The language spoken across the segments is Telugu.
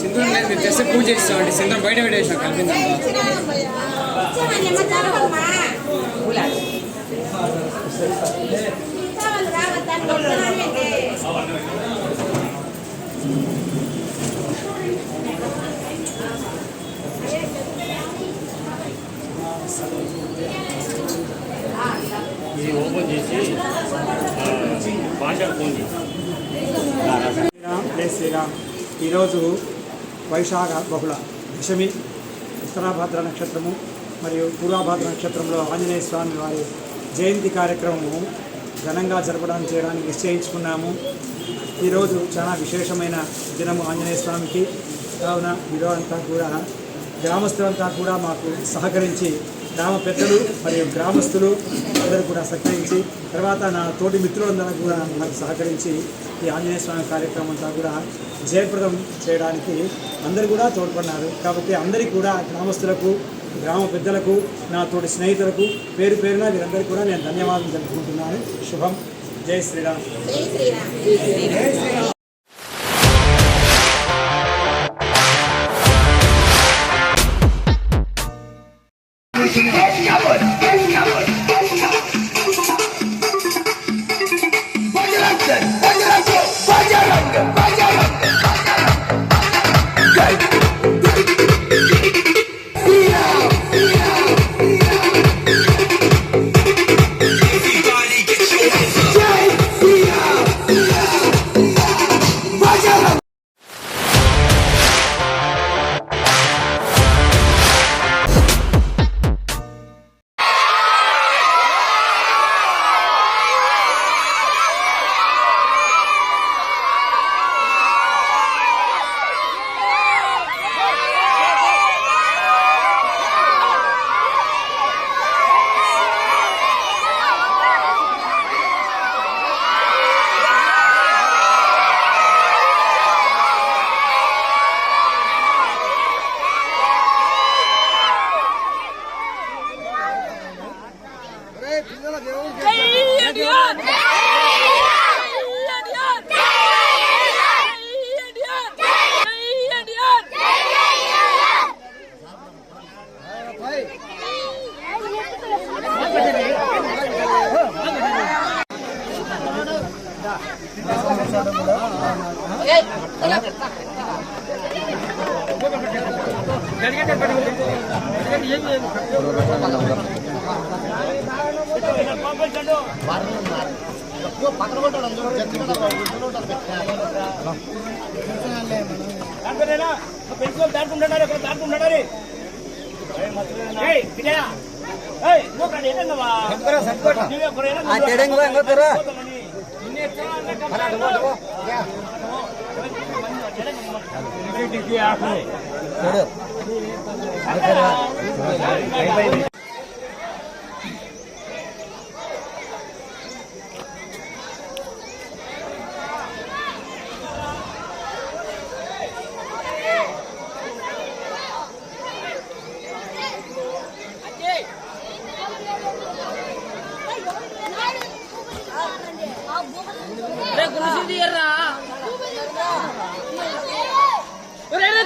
సింధూరం లేదు, మీరు తెస్తే పూజ చేస్తామండి. సింధూరం బయట పెట్టేసాం కలిపిందంతా. ఇది ఓపెన్ చేసి భాష ఫోన్ శ్రీరామ్ జై శ్రీరామ్. ఈరోజు వైశాఖ బహుళ దశమి, ఉత్తరాభాద్ర నక్షత్రము మరియు పూర్వభాద్ర నక్షత్రంలో ఆంజనేయ స్వామి వారి జయంతి కార్యక్రమము ఘనంగా చేయడానికి నిశ్చయించుకున్నాము. ఈరోజు చాలా విశేషమైన దినము ఆంజనేయ స్వామికి. కావున ఈరోజంతా కూడా గ్రామస్తులంతా కూడా మాకు సహకరించి, గ్రామ పెద్దలు మరియు గ్రామస్తులు అందరూ కూడా సహకరించి, తర్వాత నా తోటి మిత్రులందరూ కూడా నాకు సహకరించి ఈ ఆంజనేయ స్వామి కార్యక్రమం అంతా కూడా జయప్రదం చేయడానికి అందరూ కూడా తోడ్పడినారు. కాబట్టి అందరికీ కూడా గ్రామస్తులకు, గ్రామ పెద్దలకు, నా తోటి స్నేహితులకు పేరు పేరున వీరందరికీ కూడా నేను ధన్యవాదాలు తెలుపుకుంటున్నాను. శుభం. జై శ్రీరామ్. జై శ్రీరామ్.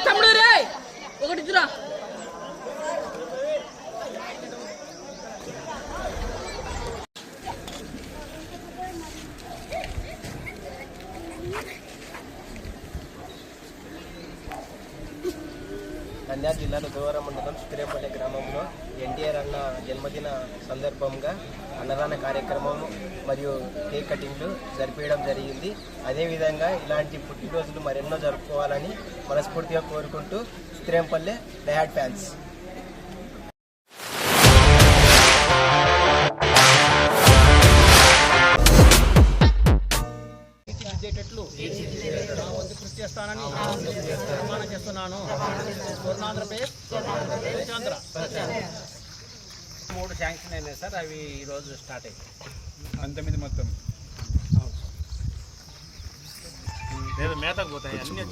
తమ్ముడు రే ఒకటి రా. నంద్యాల జిల్లాలో గోవరం మండలం సుతిరేపల్లి గ్రామంలో ఎన్టీఆర్ అన్న జన్మదిన సందర్భంగా అన్నదాన కార్యక్రమం మరియు కేక్ కటింగ్లు జరిపేయడం జరిగింది. అదేవిధంగా ఇలాంటి పుట్టినరోజులు మరెన్నో జరుపుకోవాలని మనస్ఫూర్తిగా కోరుకుంటూ సుతిరేపల్లి డయాడ్ ఫ్యాన్స్. కృషి చేస్తానని ప్రమాణం చేస్తున్నాను. స్వర్ణాంధ్రప్రదేశ్ 3 శాంక్షన్ అయినాయి సార్, అవి ఈరోజు స్టార్ట్ అయ్యాయి. 19 మొత్తం లేదు మేతకు పోతాయి అన్ని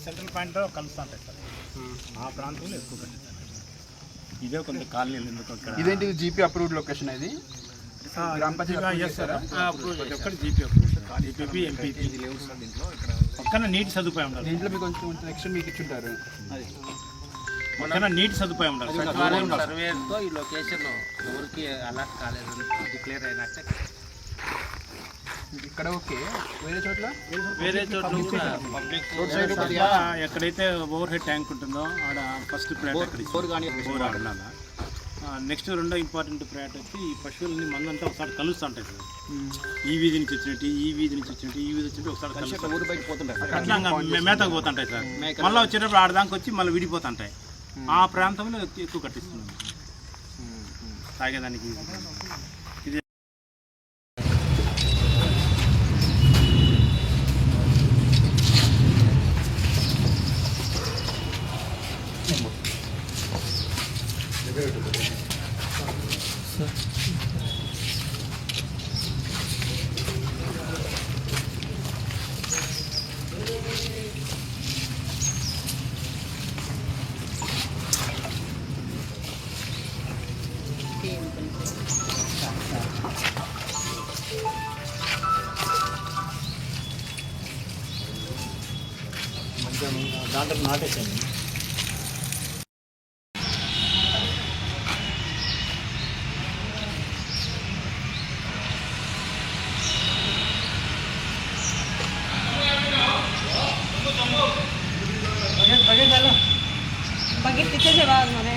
సెంట్రల్ పాయింట్లో కలుస్తుంటాయి సార్. ఆ ప్రాంతంలో ఎక్కువ కట్టిస్తారు. ఇదే కొంత కాలనీలు ఎందుకు. ఇదేంటి జీపీ అప్రూవ్డ్ లొకేషన్ ఇది? ప్రతి ఒక్కటి జీపీ ఎంపీపీ పక్కన నీటి సదుపాయం ఉండాలి. దీంట్లో మీకు కొంచెం నెక్స్ట్ మీకు ఇచ్చుంటారు. పక్కన నీటి సదుపాయం ఉండాలి. సర్వేతో ఈ లొకేషన్ ఎవరికి అలాట్ కాలేదు డిక్లేర్ అయినట్టే. ఇక్కడ ఓకే, వేరే చోట్ల కూడా పబ్లిక్ ఎక్కడైతే ఓవర్ హెడ్ ట్యాంక్ ఉంటుందో ఆడ ఫస్ట్ ప్రయారిటీ బోర్ ఆడాల. నెక్స్ట్ రెండో ఇంపార్టెంట్ ప్రయారిటీ వచ్చి ఈ పశువులని మందంతా ఒకసారి కలుస్తుంటాయి సార్. ఈ వీధి నుంచి వచ్చినట్టు ఈ వీధి నుంచి వచ్చినట్టు ఈ వీధి వచ్చినట్టు ఒకసారి ఊరు బయట పోతుంటారు. అట్లా మేతకు పోతుంటాయి సార్. మళ్ళీ వచ్చేటప్పుడు ఆడదానికి వచ్చి మళ్ళీ విడిపోతుంటాయి. ఆ ప్రాంతంలో ఎక్కువ కట్టిస్తున్నాం తాగేదానికి. ఇది దాంట్లో నాటేసాను. बकेट पीछे से बाहर मारे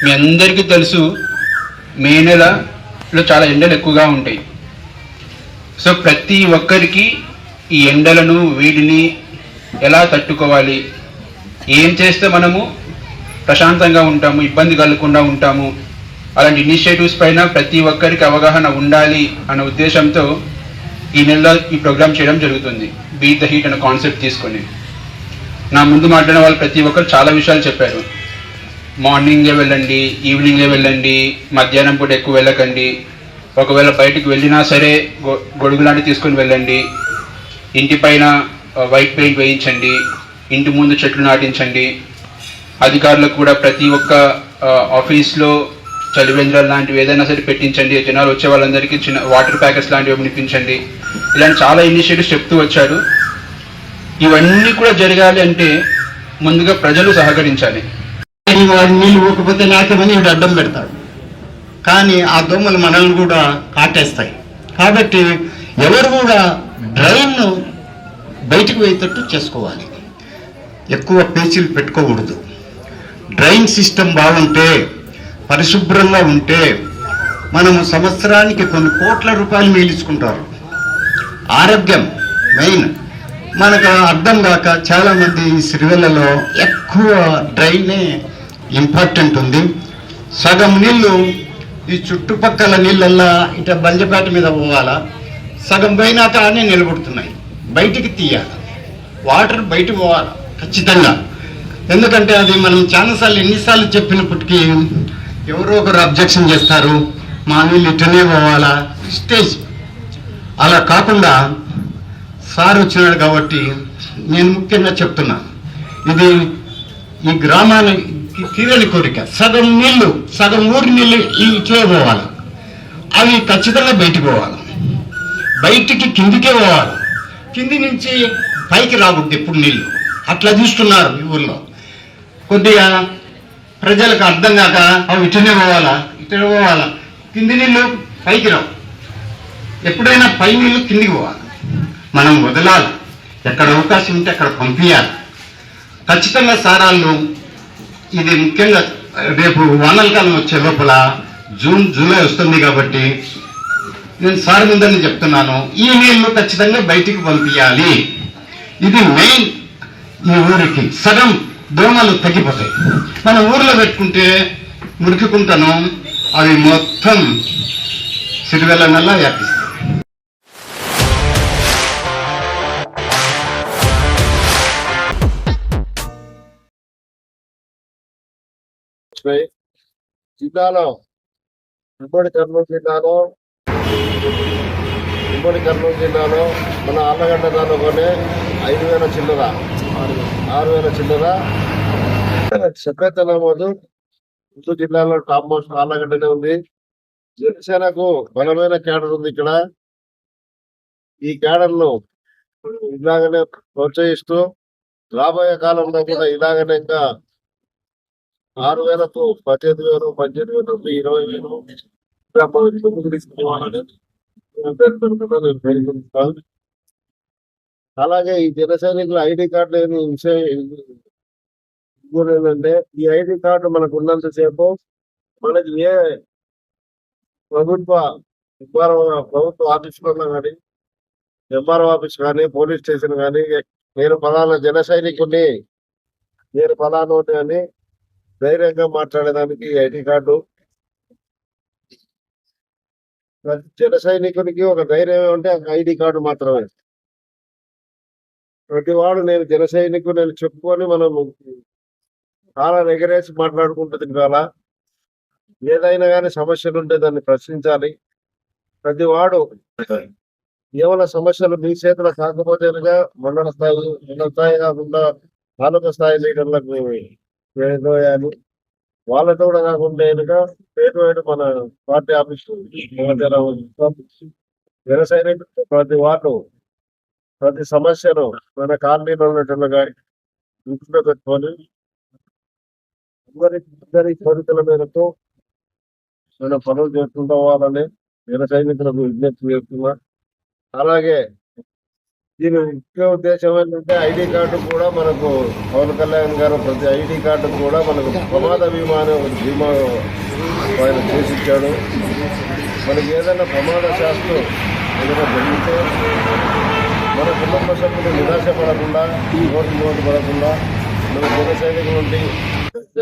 మీ అందరికీ తెలుసు మే నెలలో చాలా ఎండలు ఎక్కువగా ఉంటాయి. సో ప్రతి ఒక్కరికి ఈ ఎండలను వేడిని ఎలా తట్టుకోవాలి, ఏం చేస్తే మనము ప్రశాంతంగా ఉంటాము, ఇబ్బంది కలగకుండా ఉంటాము, అలాంటి ఇనిషియేటివ్స్ పైన ప్రతి ఒక్కరికి అవగాహన ఉండాలి అన్న ఉద్దేశంతో ఈ నెలలో ఈ ప్రోగ్రామ్ చేయడం జరుగుతుంది. బీట్ ద హీట్ అనే కాన్సెప్ట్ తీసుకొని నా ముందు మాట్లాడిన వాళ్ళు ప్రతి ఒక్కరు చాలా విషయాలు చెప్పారు. మార్నింగే వెళ్ళండి, ఈవినింగే వెళ్ళండి, మధ్యాహ్నం పూట ఎక్కువ వెళ్ళకండి, ఒకవేళ బయటకు వెళ్ళినా సరే గొడుగు లాంటి తీసుకొని వెళ్ళండి, ఇంటి పైన వైట్ పెయింట్ వేయించండి, ఇంటి ముందు చెట్లు నాటించండి, అధికారులకు కూడా ప్రతి ఒక్క ఆఫీస్లో చలివేంద్రాలు లాంటివి ఏదైనా సరే పెట్టించండి, జనాలు వచ్చే వాళ్ళందరికీ చిన్న వాటర్ ప్యాకెట్స్ లాంటివి వినిపించండి, ఇలాంటి చాలా ఇనిషియేటివ్స్ చెప్తూ వచ్చారు. ఇవన్నీ కూడా జరగాలి అంటే ముందుగా ప్రజలు సహకరించాలి. వాడి నీళ్ళు ఊకపోతే నాకేమని వీడు అడ్డం పెడతాడు, కానీ ఆ దోమలు మనల్ని కూడా కాటేస్తాయి. కాబట్టి ఎవరు కూడా డ్రైన్ బయటకు పోయేటట్టు చేసుకోవాలి, ఎక్కువ పేచీలు పెట్టుకోకూడదు. డ్రైన్ సిస్టమ్ బాగుంటే, పరిశుభ్రంగా ఉంటే మనము సంవత్సరానికి కొన్ని కోట్ల రూపాయలు మిగిల్చుకుంటారు. ఆరోగ్యం మెయిన్ మనకు అర్థం కాక చాలామంది ఈ సిరివెల్లలో ఎక్కువ డ్రైనే ఇంపార్టెంట్ ఉంది. సగం నీళ్ళు ఈ చుట్టుపక్కల నీళ్ళల్లా ఇట బంజపేట మీద పోవాలా, సగం పోయినాక అనే నిలబడుతున్నాయి. బయటికి తీయాలి, వాటర్ బయట పోవాలి ఖచ్చితంగా. ఎందుకంటే అది మనం చాలాసార్లు ఎన్నిసార్లు చెప్పినప్పటికీ ఎవరో ఒకరు అబ్జెక్షన్ చేస్తారు, మా నీళ్ళు ఇటనే పోవాలా స్టేజ్. అలా కాకుండా సార్ వచ్చినాడు కాబట్టి నేను ముఖ్యంగా చెప్తున్నా, ఇది ఈ గ్రామానికి తీరని కోరిక. సగం నీళ్ళు, సగం ఊరి నీళ్ళు ఇట్లే పోవాలి, అవి ఖచ్చితంగా బయటికి పోవాలి, బయటికి కిందికే పోవాలి, కింది నుంచి పైకి రాకూడదు ఎప్పుడు నీళ్ళు. అట్లా చూస్తున్నారు ఈ ఊర్లో. కొద్దిగా ప్రజలకు అర్థం కాక అవి ఇటనే పోవాలా, ఇటనే పోవాలా, కింది నీళ్ళు పైకి రావు, ఎప్పుడైనా పై నీళ్ళు కిందికి పోవాలి. మనం వదలాలి, ఎక్కడ అవకాశం ఉంటే అక్కడ పంపించాలి ఖచ్చితంగా. సారాళ్ళు ఇది ముఖ్యంగా రేపు వానల కాలం వచ్చే లోపల జూన్ జూలై వస్తుంది కాబట్టి నేను సార్ ముందని చెప్తున్నాను, ఈ నీళ్లు ఖచ్చితంగా బయటికి పంపించాలి. ఇది మెయిన్. ఈ ఊరికి సగం దోమలు తగ్గిపోతాయి. మన ఊర్లో పెట్టుకుంటే మురికికుంటాను, అవి మొత్తం సిరివెల్ల నల్లా వ్యాపిస్తాయి. వచ్చినాయి. జిల్లాలో ఉమ్మడి కర్నూలు జిల్లాలో మన ఆళ్ళగడ్డ తాలూకానే 5,000 చిల్లర 6,000 చిల్లర సభ్యత నమోదు. గుంటూరు జిల్లాలో టాప్ మోస్ట్ ఆళ్ళగడ్డనే ఉంది. జనసేనకు బలమైన క్యాడర్ ఉంది ఇక్కడ. ఈ క్యాడర్ను ఇలాగనే ప్రోత్సహిస్తూ రాబోయే కాలంలో కూడా ఇలాగనే ఇంకా 6,000కు 15,000, 18,000 నుండి 20,000 అలాగే ఈ జన సైనికుల ఐడి కార్డు లేని విషయం ఏంటంటే, ఈ ఐడి కార్డు మనకు ఉన్నంతసేపు మనకి ఏ ప్రభుత్వ ఆఫీసులో కానీ, ఎంఆర్ఓ ఆఫీస్ కానీ, పోలీస్ స్టేషన్ కానీ, నేను ఫలానా జన సైనికుడిని, నేను ఫలానా అని ధైర్యంగా మాట్లాడేదానికి ఐడి కార్డు. ప్రతి జన సైనికునికి ఒక ధైర్యం ఉంటే ఐడి కార్డు మాత్రమే. ప్రతి వాడు నేను జన సైనికుడు నేను చెప్పుకొని మనం చాలా ఎగరేసి మాట్లాడుకుంటుంది కాల. ఏదైనా కానీ సమస్యలు ఉంటే దాన్ని ప్రశ్నించాలి. ప్రతి వాడు ఏమైనా సమస్యలు మీ చేతిలో కాకపోతేనుగా మండల స్థాయి కాకుండా తాలూకా స్థాయి లీడర్లకు వేయాలి. వాళ్ళతో కూడా కాకుండా పేరు మన పార్టీ ఆఫీసు జన సైనికులు ప్రతి వాడు ప్రతి సమస్యను మన కాలనీలో ఉన్నట్టుగా ఇంట్లో పెట్టుకొని అందరి కోరికల మేరకు మనం పనులు చేసుకుంటూ పోవాలని జన సైనికులకు విజ్ఞప్తి చేస్తున్నా. అలాగే దీని ముఖ్య ఉద్దేశం ఏంటంటే ఐడి కార్డు కూడా మనకు పవన్ కళ్యాణ్ గారు ప్రతి ఐడి కార్డు కూడా మనకు ప్రమాద బీమా అనే ఒక బీమా ఆయన చేసిచ్చాడు. మనకి ఏదైనా ప్రమాద శాస్త్రం ఏదైనా జరిగితే మన కుటుంబ సభ్యులు నిరాశపడకుండా ఓటు పడకుండా మన జన సైనికుల నుండి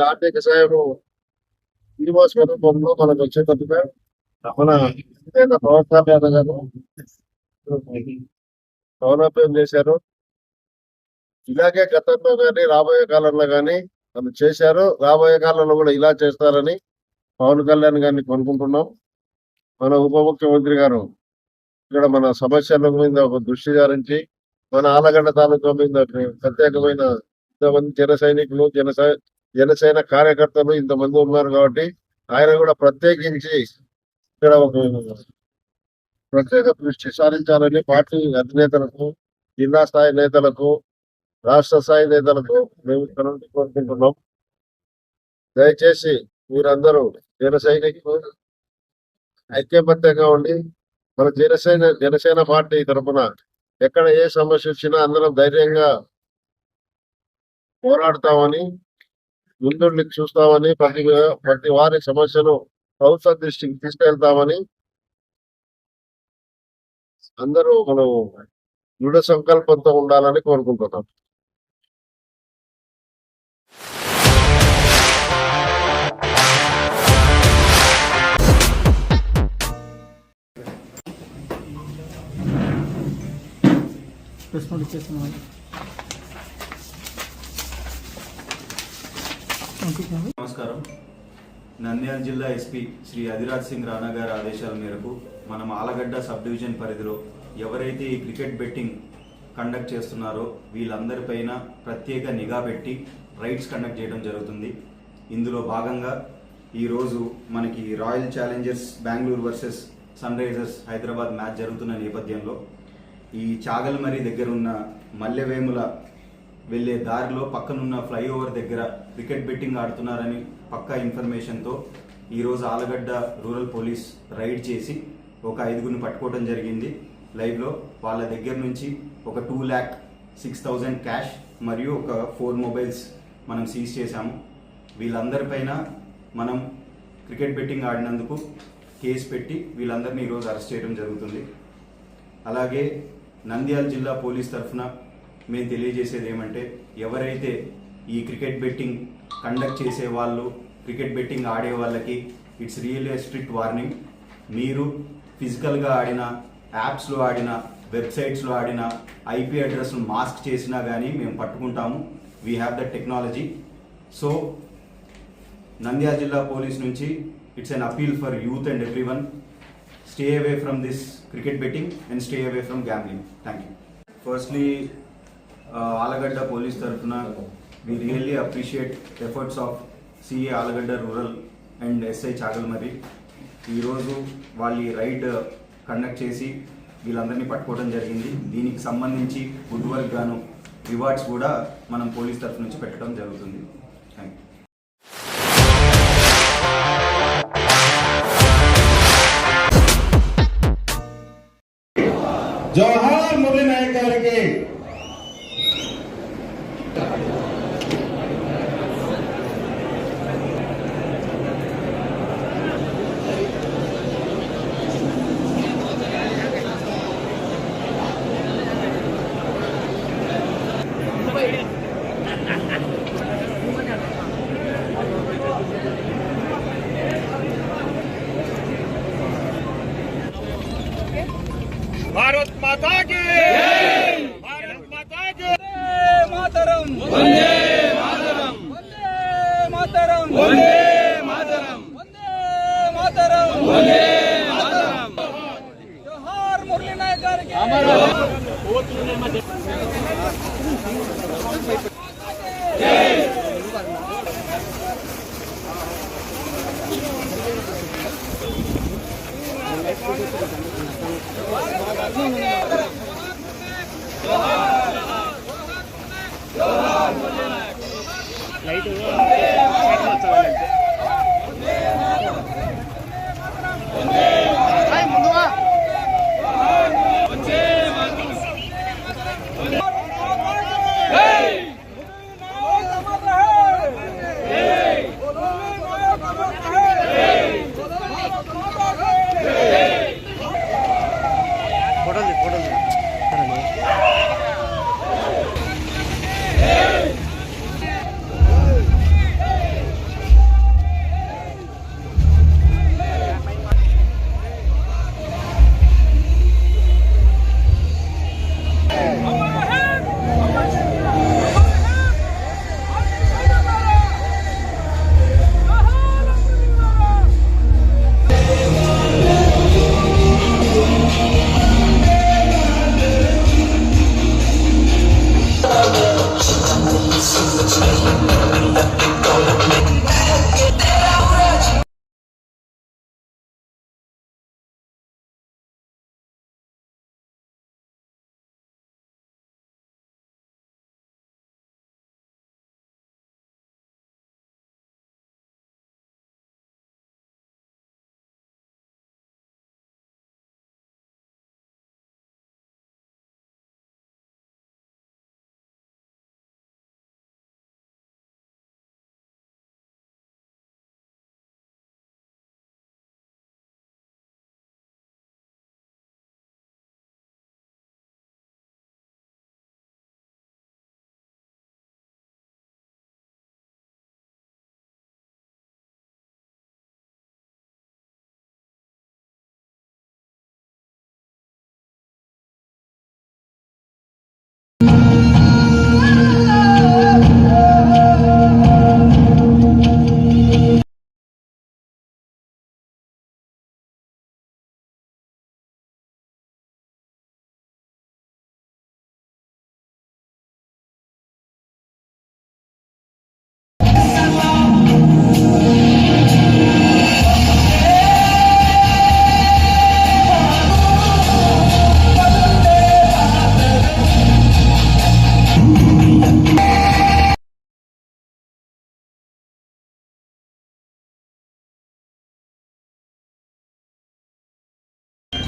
ఆర్థిక సాయం బీమా స్వరూపంలో మనకు వచ్చేటట్టుగా మన పవన్ కళ్యాణ్ గారు సౌలభ్యం చేశారు. ఇలాగే గతంలో కానీ రాబోయే కాలంలో కానీ వాళ్ళు చేశారు. రాబోయే కాలంలో కూడా ఇలా చేస్తారని పవన్ కళ్యాణ్ గారిని కొనుక్కుంటున్నాం. మన ఉప ముఖ్యమంత్రి గారు ఇక్కడ మన సమస్యల మీద ఒక దృష్టి సారించి మన ఆళ్ళగడ్డ తాలూకా మీద ప్రత్యేకమైన ఇంతమంది జన సైనికులు జనసేన కార్యకర్తలు ఇంతమంది ఉన్నారు కాబట్టి ఆయన కూడా ప్రత్యేకించి ఇక్కడ ఒక ప్రత్యేక దృష్టి సారించాలని పార్టీ అధినేతలకు, జిల్లా స్థాయి నేతలకు, రాష్ట్ర స్థాయి నేతలకు మేము ఇక్కడ నుండి కోరుకుంటున్నాం. దయచేసి మీరందరూ జన సైనికులు ఐక్యబద్ధంగా ఉండి మన జనసేన పార్టీ తరఫున ఎక్కడ ఏ సమస్య వచ్చినా అందరం ధైర్యంగా పోరాడతామని, ముందుండి చూస్తామని, ప్రతి వారి సమస్యను ప్రభుత్వ దృష్టికి తీసుకెళ్తామని అందరూ మనం దృఢ సంకల్పంతో ఉండాలని కోరుకుంటున్నాం. నమస్కారం. నంద్యాల జిల్లా ఎస్పీ శ్రీ అధిరాజ్ సింగ్ రాణా గారి ఆదేశాల మేరకు మనం ఆలగడ్డ సబ్ డివిజన్ పరిధిలో ఎవరైతే ఈ క్రికెట్ బెట్టింగ్ కండక్ట్ చేస్తున్నారో వీళ్ళందరిపైన ప్రత్యేక నిఘా పెట్టి రైడ్స్ కండక్ట్ చేయడం జరుగుతుంది. ఇందులో భాగంగా ఈరోజు మనకి Royal Challengers Bengaluru versus Sunrisers Hyderabad match జరుగుతున్న నేపథ్యంలో ఈ చాగల్మరి దగ్గర ఉన్న మల్లెవేముల వెళ్ళే దారిలో పక్కనున్న ఫ్లైఓవర్ దగ్గర క్రికెట్ బెట్టింగ్ ఆడుతున్నారని పక్కా ఇన్ఫర్మేషన్తో ఈరోజు ఆలగడ్డ రూరల్ పోలీస్ రైడ్ చేసి ఒక 5గురిని పట్టుకోవడం జరిగింది. లైవ్లో వాళ్ళ దగ్గర నుంచి ఒక 2,06,000 క్యాష్ మరియు ఒక 4 మొబైల్స్ మనం సీజ్ చేశాము. వీళ్ళందరిపైన మనం క్రికెట్ బెట్టింగ్ ఆడినందుకు కేసు పెట్టి వీళ్ళందరినీ ఈరోజు అరెస్ట్ చేయడం జరుగుతుంది. అలాగే నంద్యాల జిల్లా పోలీస్ తరఫున మేము తెలియజేసేది ఏమంటే, ఎవరైతే ఈ క్రికెట్ బెట్టింగ్ కండక్ట్ చేసే వాళ్ళు, క్రికెట్ బెట్టింగ్ ఆడే వాళ్ళకి ఇట్స్ రియల్లీ స్ట్రిక్ట్ వార్నింగ్. మీరు ఫిజికల్గా ఆడిన, యాప్స్లో ఆడిన, వెబ్సైట్స్లో ఆడిన, ఐపీ అడ్రస్ను మాస్క్ చేసినా కానీ మేము పట్టుకుంటాము. We have the technology. So Nandyal జిల్లా పోలీస్ నుంచి it's an appeal for youth and everyone, stay away from this cricket betting and stay away from gambling. Thank you. Firstly Allagadda police తరఫున we really appreciate efforts of CA Allagadda rural and SI Chagalamarri. ఈరోజు వాళ్ళు రైడ్ కండక్ట్ చేసి వీళ్ళందరినీ పట్టుకోవడం జరిగింది. దీనికి సంబంధించి గుడ్ వర్క్ గాను రివార్డ్స్ కూడా మనం పోలీస్ తరఫు నుంచి పెట్టడం జరుగుతుంది. Thank you. జోహార్ మురళీ నాయక్ గారికి. भारत माता की, भारत माता की, మాతరం వందే మాతరం వందే మాతరం వందే మాతరం వందే మాతరం వందే మాతరం. జోహార్ మురళీ నాయక్ గారికి.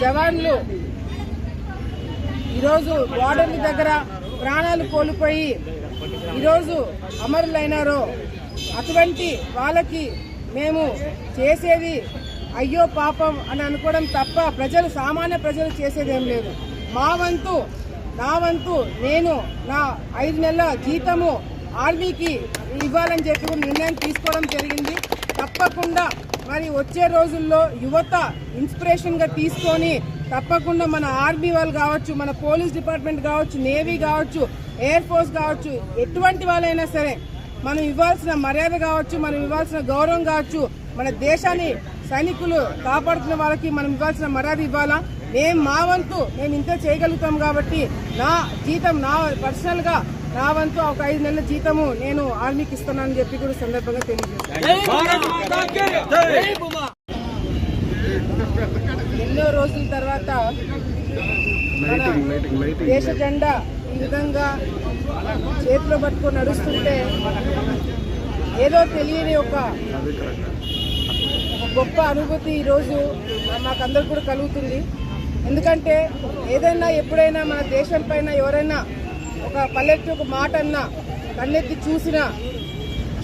జవాన్లు ఈరోజు బార్డర్ల దగ్గర ప్రాణాలు కోల్పోయి ఈరోజు అమరులైనారో అటువంటి వాళ్ళకి మేము చేసేది అయ్యో పాపం అని అనుకోవడం తప్ప ప్రజలు సామాన్య ప్రజలు చేసేదేం లేదు. నా వంతు నేను నా 5 నెలల జీతము ఆర్మీకి ఇవ్వాలని చెప్పి కూడా నిర్ణయం తీసుకోవడం జరిగింది. తప్పకుండా మరి వచ్చే రోజుల్లో యువత ఇన్స్పిరేషన్గా తీసుకొని తప్పకుండా మన ఆర్మీ వాళ్ళు కావచ్చు, మన పోలీస్ డిపార్ట్మెంట్ కావచ్చు, నేవీ కావచ్చు, ఎయిర్ ఫోర్స్ కావచ్చు, ఎటువంటి వాళ్ళైనా సరే మనం ఇవ్వాల్సిన మర్యాద కావచ్చు, మనం ఇవ్వాల్సిన గౌరవం కావచ్చు, మన దేశాన్ని సైనికులు కాపాడుతున్న వాళ్ళకి మనం ఇవ్వాల్సిన మర్యాద ఇవ్వాలా. మా వంతు మేము ఇంత చేయగలుగుతాం కాబట్టి నా జీతం, నా పర్సనల్గా నా వంతు ఒక 5 నెలల జీతము నేను ఆర్మీకి ఇస్తున్నానని చెప్పి కూడా సందర్భంగా తెలియజేస్తాను. ఎన్నో రోజుల తర్వాత మన దేశ జెండా ఈ విధంగా చేతిలో పట్టుకొని నడుస్తుంటే ఏదో తెలియని ఒక గొప్ప అనుభూతి ఈరోజు మాకందరికి కూడా కలుగుతుంది. ఎందుకంటే ఏదైనా ఎప్పుడైనా మన దేశం పైన ఎవరైనా ఒక పల్లెtti ఒక మాట అన్నా, కన్నెత్తి చూసిన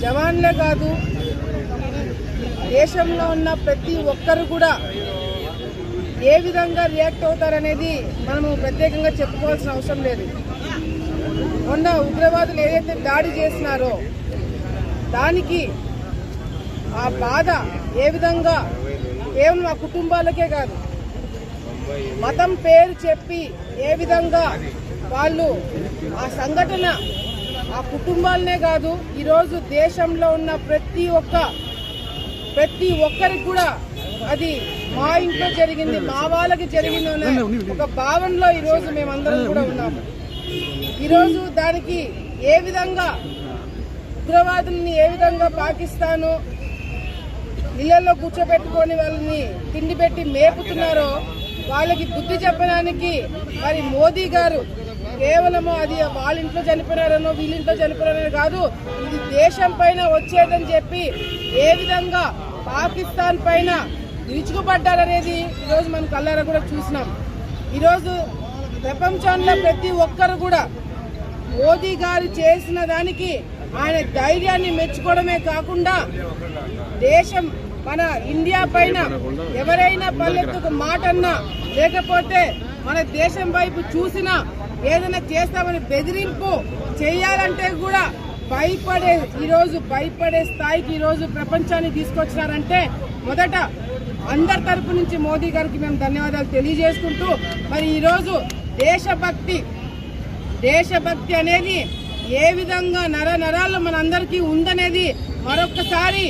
జవాన్లే కాదు, దేశంలో ఉన్న ప్రతి ఒక్కరు కూడా ఏ విధంగా రియాక్ట్ అవుతారనేది మనము ప్రత్యేకంగా చెప్పుకోవాల్సిన అవసరం లేదు. మొన్న ఉగ్రవాదులు ఏదైతే దాడి చేసినారో దానికి ఆ బాధ ఏ విధంగా కేవలం ఆ కుటుంబాలకే కాదు, మతం పేరు చెప్పి ఏ విధంగా వాళ్ళు ఆ సంఘటన ఆ కుటుంబాలనే కాదు, ఈరోజు దేశంలో ఉన్న ప్రతి ఒక్కరికి కూడా అది మా ఇంట్లో జరిగింది, మా వాళ్ళకి జరిగింది అనే ఒక భావనలో ఈరోజు మేమందరం కూడా ఉన్నాము. ఈరోజు దానికి ఏ విధంగా ఉగ్రవాదుల్ని ఏ విధంగా పాకిస్తాను ఇళ్లలో కూర్చోబెట్టుకొని వాళ్ళని తిండి పెట్టి మేపుతున్నారో వాళ్ళకి బుద్ధి చెప్పడానికి మరి మోదీ గారు కేవలము అది వాళ్ళ ఇంట్లో చనిపోయినారనో వీళ్ళింట్లో చనిపోయినారనో కాదు, ఇది దేశం పైన వచ్చేదని చెప్పి ఏ విధంగా పాకిస్తాన్ పైన విరుచుకుపడ్డారనేది ఈరోజు మనం కళ్ళారా కూడా చూసినాం. ఈరోజు ప్రపంచంలో ప్రతి ఒక్కరు కూడా మోదీ గారు చేసిన దానికి ఆయన ధైర్యాన్ని మెచ్చుకోవడమే కాకుండా దేశం మన ఇండియా పైన ఎవరైనా పల్లెత్తుకు మాట అన్నా లేకపోతే మన దేశం వైపు చూసినా ఏదైనా చేస్తామని బెదిరింపు చేయాలంటే కూడా భయపడే స్థాయికి ఈరోజు ప్రపంచాన్ని తీసుకొచ్చినారంటే మొదట అందరి తరపు నుంచి మోదీ గారికి మేము ధన్యవాదాలు తెలియజేసుకుంటూ మరి ఈరోజు దేశభక్తి అనేది ఏ విధంగా నరాల్లో మనందరికీ ఉందనేది మరొక్కసారి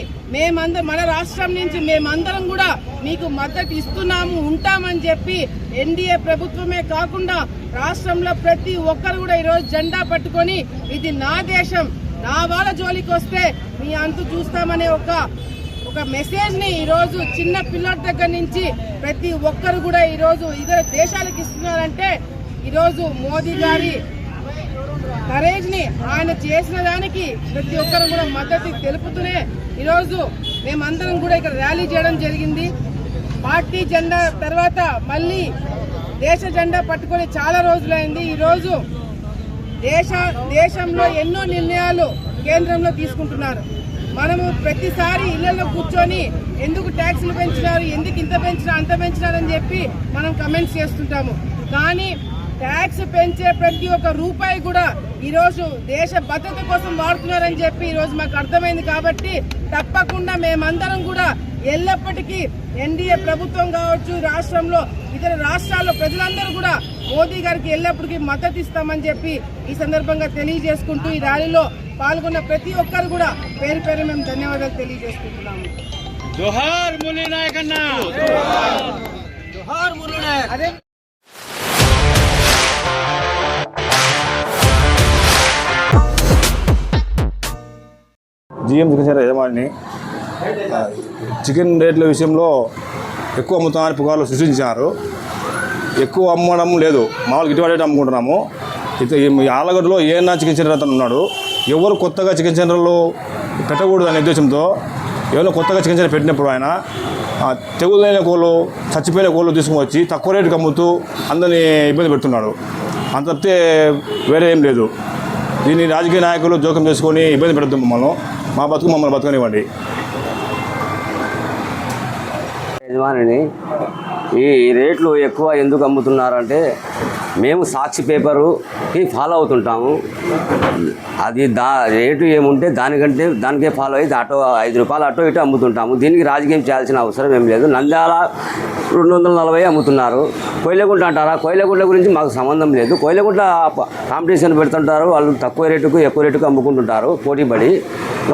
మన రాష్ట్రం నుంచి మేమందరం కూడా మీకు మద్దతు ఇస్తున్నాము, ఉంటామని చెప్పి ఎన్డీఏ ప్రభుత్వమే కాకుండా రాష్ట్రంలో ప్రతి ఒక్కరు కూడా ఈరోజు జెండా పట్టుకొని ఇది నా దేశం, నా వాళ్ళ జోలికి వస్తే మీ అంతు చూస్తామనే ఒక మెసేజ్ ని ఈరోజు చిన్న పిల్లల దగ్గర నుంచి ప్రతి ఒక్కరు కూడా ఈరోజు ఇతర దేశాలకు ఇస్తున్నారంటే ఈరోజు మోదీ గారి కరేజ్ ని ఆయన చేసిన దానికి ప్రతి ఒక్కరు కూడా మద్దతు తెలుపుతూనే ఈరోజు మేమందరం కూడా ఇక్కడ ర్యాలీ చేయడం జరిగింది. పార్టీ జెండా తర్వాత మళ్ళీ దేశ జెండా పట్టుకొని చాలా రోజులైంది. ఈరోజు దేశంలో ఎన్నో నిర్ణయాలు కేంద్రంలో తీసుకుంటున్నారు. మనము ప్రతిసారి ఇళ్లలో కూర్చొని ఎందుకు ట్యాక్సులు పెంచినారు, ఎందుకు ఇంత పెంచినా అంత పెంచినారని చెప్పి మనం కమెంట్స్ చేస్తుంటాము. కానీ ట్యాక్స్ పెంచే ప్రతి ఒక్క రూపాయి కూడా ఈరోజు దేశ భద్రత కోసం వాడుతున్నారని చెప్పి ఈరోజు మాకు అర్థమైంది. కాబట్టి తప్పకుండా మేమందరం కూడా ఎల్లప్పటికీ ఎన్డీఏ ప్రభుత్వం కావచ్చు, రాష్ట్రంలో ఇతర రాష్ట్రాల్లో ప్రజలందరూ కూడా మోదీ గారికి ఎల్లప్పటికీ మద్దతు ఇస్తామని చెప్పి ఈ సందర్భంగా తెలియజేసుకుంటూ ఈ ర్యాలీలో పాల్గొన్న ప్రతి ఒక్కరు కూడా పేరు పేరు మేము ధన్యవాదాలు తెలియజేసుకుంటున్నాము. జోహార్ మురళీ నాయక్ అన్న, జోహార్ మురళీ నాయక్. అదే జిఎం చికెన్ సెంటర్ యజమాని చికెన్ రేట్ల విషయంలో ఎక్కువ అమ్ముతామని పుకార్లు సృష్టించారు. ఎక్కువ అమ్మడం లేదు, మామూలు గిట్టుబాటు రేటు అమ్ముకుంటున్నాము. ఆలగడ్డలో ఏఎన్ఆర్ చికెన్ సెంటర్ అతను ఉన్నాడు. ఎవరు కొత్తగా చికెన్ సెంటర్లు పెట్టకూడదు అనే ఉద్దేశంతో ఎవరైనా కొత్తగా చికెన్ సెంటర్ పెట్టినప్పుడు ఆయన తెగులైన కోళ్ళు, చచ్చిపోయిన కోళ్ళు తీసుకుని వచ్చి తక్కువ రేటుకి అమ్ముతూ అందరినీ ఇబ్బంది పెడుతున్నాడు. అంత తప్పితే వేరే ఏం లేదు. దీన్ని రాజకీయ నాయకులు జోక్యం చేసుకొని ఇబ్బంది పెడుతూ మమ్మల్ని బతకనివ్వండి. యజమానిని ఈ రేట్లు ఎక్కువ ఎందుకు అమ్ముతున్నారంటే మేము సాక్షి పేపరుకి ఫాలో అవుతుంటాము. అది రేటు ఏముంటే దానికే ఫాలో అయ్యి ₹5 అటో ఇటో అమ్ముతుంటాము. దీనికి రాజకీయం చేయాల్సిన అవసరం ఏం లేదు. నంద్యాల 240 అమ్ముతున్నారు. కోయిలగుంట అంటారా? కోయిలగుంట గురించి మాకు సంబంధం లేదు. కోయిలగుంట కాంపిటీషన్ పెడుతుంటారు, వాళ్ళు తక్కువ రేటుకు ఎక్కువ రేటుకు అమ్ముకుంటుంటారు పోటీపడి.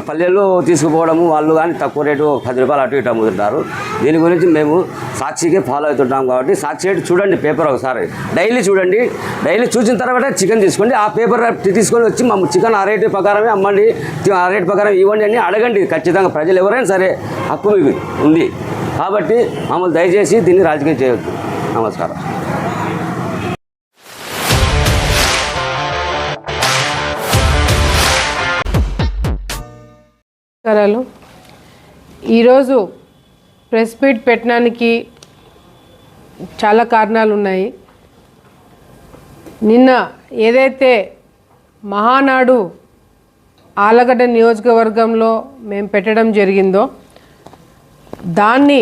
పల్లెల్లో తీసుకుపోవడము వాళ్ళు కానీ తక్కువ రేటు ₹10 అటు ఇటు అమ్ముతుంటారు. దీని గురించి మేము సాక్షికే ఫాలో అవుతుంటాం కాబట్టి సాక్షి రేటు చూడండి, పేపర్ ఒకసారి డైలీ చూడండి. డైలీ చూసిన తర్వాత చికెన్ తీసుకోండి. ఆ పేపర్ తీసుకొని వచ్చి మా చికెన్ ఆ రేటు ప్రకారమే అమ్మండి, ఆ రేటు ప్రకారం ఇవ్వండి అని అడగండి. ఖచ్చితంగా ప్రజలు ఎవరైనా సరే హక్కు మీకు ఉంది కాబట్టి మమ్మల్ని దయచేసి దీన్ని రాజకీయం చేయొద్దు. నమస్కారం. ఈరోజు ప్రెస్ మీట్ పెట్టడానికి చాలా కారణాలు ఉన్నాయి. నిన్న ఏదైతే మహానాడు ఆలగడ్డ నియోజకవర్గంలో మేము పెట్టడం జరిగిందో దాన్ని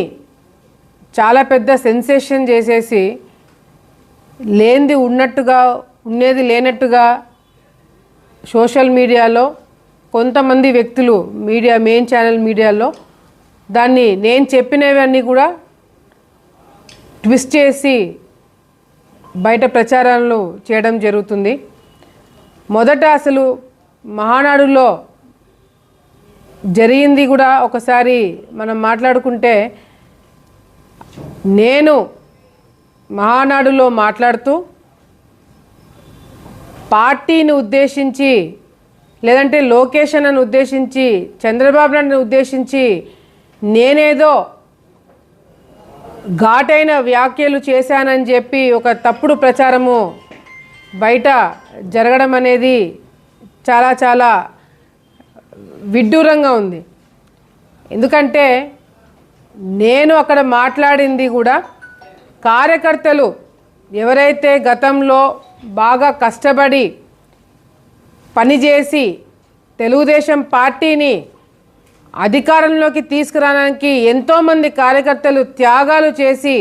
చాలా పెద్ద సెన్సేషన్ చేసేసి లేనిది ఉన్నట్టుగా ఉన్నది లేనట్టుగా సోషల్ మీడియాలో కొంతమంది వ్యక్తులు మెయిన్ ఛానల్ మీడియాలో దాన్ని నేను చెప్పినవన్నీ కూడా ట్విస్ట్ చేసి బయట ప్రచారాలు చేయడం జరుగుతుంది. మొదట అసలు మహానాడులో జరిగింది కూడా ఒకసారి మనం మాట్లాడుకుంటే, నేను మహానాడులో మాట్లాడుతూ పార్టీని ఉద్దేశించి లేదంటే లోకేషన్ను ఉద్దేశించి చంద్రబాబు నాయుడుని ఉద్దేశించి నేనేదో ఘాటైన వ్యాఖ్యలు చేశానని చెప్పి ఒక తప్పుడు ప్రచారము బయట జరగడం అనేది చాలా చాలా విడ్డూరంగా ఉంది. ఎందుకంటే నేను అక్కడ మాట్లాడింది కూడా కార్యకర్తలు ఎవరైతే గతంలో బాగా కష్టపడి పనిచేసి తెలుగుదేశం పార్టీని అధికారంలోకి తీసుకురావడానికి ఎంతోమంది కార్యకర్తలు త్యాగాలు చేసి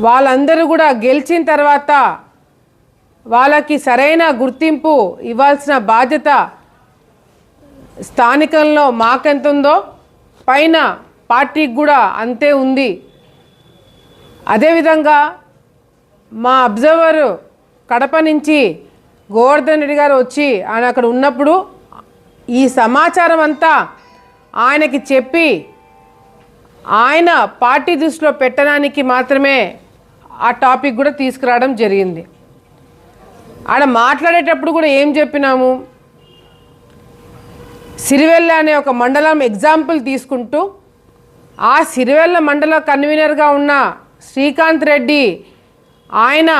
వాళ్ళందరూ కూడా గెలిచిన తర్వాత వాళ్ళకి సరైన గుర్తింపు ఇవ్వాల్సిన బాధ్యత స్థానికంలో మాకెంత ఉందో పైన పార్టీకి కూడా అంతే ఉంది. అదేవిధంగా మా అబ్జర్వర్ కడప నుంచి గోవర్ధన్ రెడ్డి గారు వచ్చి ఆయన అక్కడ ఉన్నప్పుడు ఈ సమాచారం అంతా ఆయనకి చెప్పి ఆయన పార్టీ దృష్టిలో పెట్టడానికి మాత్రమే ఆ టాపిక్ కూడా తీసుకురావడం జరిగింది. ఆడ మాట్లాడేటప్పుడు కూడా ఏం చెప్పినాము, సిరివెల్ల అనే ఒక మండలం ఎగ్జాంపుల్ తీసుకుంటూ ఆ సిరివెల్ల మండల కన్వీనర్గా ఉన్న శ్రీకాంత్ రెడ్డి ఆయన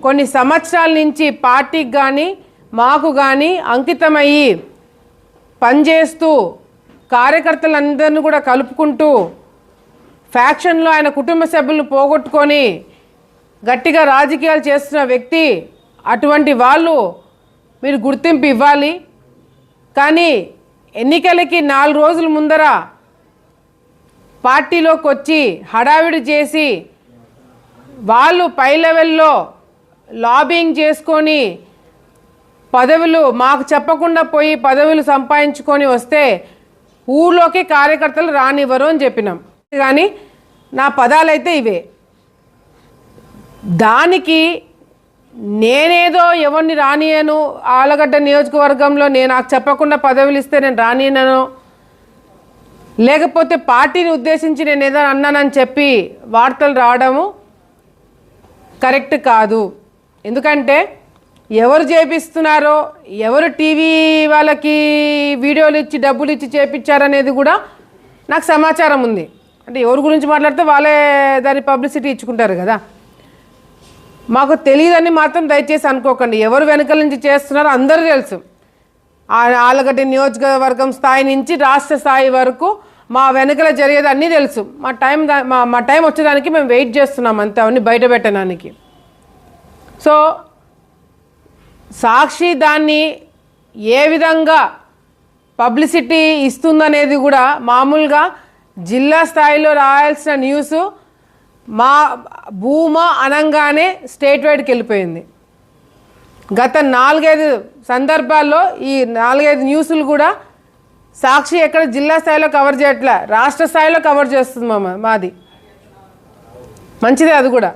కొన్ని సంవత్సరాల నుంచి పార్టీకి కానీ మాకు కానీ అంకితమయ్యి పనిచేస్తూ కార్యకర్తలందరినీ కూడా కలుపుకుంటూ ఫ్యాక్షన్లో ఆయన కుటుంబ సభ్యులను పోగొట్టుకొని గట్టిగా రాజకీయాలు చేస్తున్న వ్యక్తి. అటువంటి వాళ్ళు మీరు గుర్తింపు ఇవ్వాలి. కానీ ఎన్నికలకి 4 రోజుల ముందర పార్టీలోకి వచ్చి హడావిడి చేసి వాళ్ళు పై లెవెల్లో లాబింగ్ చేసుకొని పదవులు మాకు చెప్పకుండా పోయి పదవులు సంపాదించుకొని వస్తే ఊర్లోకి కార్యకర్తలు రానివ్వరు అని చెప్పినాం. కానీ నా పదాలైతే ఇవే. దానికి నేనేదో ఎవరిని రానియను, ఆలగడ్డ నియోజకవర్గంలో నాకు చెప్పకుండా పదవులు ఇస్తే నేను రానియను, లేకపోతే పార్టీని ఉద్దేశించి నేను ఏదో అన్నానని చెప్పి వార్తలు రావడము కరెక్ట్ కాదు. ఎందుకంటే ఎవరు చేపిస్తున్నారో, ఎవరు టీవీ వాళ్ళకి వీడియోలు ఇచ్చి డబ్బులు ఇచ్చి చేపించారనేది కూడా నాకు సమాచారం ఉంది. అంటే ఎవరి గురించి మాట్లాడితే వాళ్ళే దాని పబ్లిసిటీ ఇచ్చుకుంటారు కదా. మాకు తెలియదని మాత్రం దయచేసి అనుకోకండి. ఎవరు వెనకాల నుంచి చేస్తున్నారో అందరూ తెలుసు. ఆలగడ్డ నియోజకవర్గం స్థాయి నుంచి రాష్ట్ర స్థాయి వరకు మా వెనకల జరిగేది అన్నీ తెలుసు. మా టైం వచ్చేదానికి మేము వెయిట్ చేస్తున్నాం అంతే, అవన్నీ బయట పెట్టడానికి. సో సాక్షి దాన్ని ఏ విధంగా పబ్లిసిటీ ఇస్తుందనేది కూడా మామూలుగా జిల్లా స్థాయిలో రాయాల్సిన న్యూస్ మా భూమా అనంగానే స్టేట్ వైడ్కి వెళ్ళిపోయింది. గత 4-5 సందర్భాల్లో ఈ 4-5 న్యూస్లు కూడా సాక్షి ఎక్కడ జిల్లా స్థాయిలో కవర్ చేయట్లే, రాష్ట్ర స్థాయిలో కవర్ చేస్తుంది మాది. మంచిదే అది కూడా.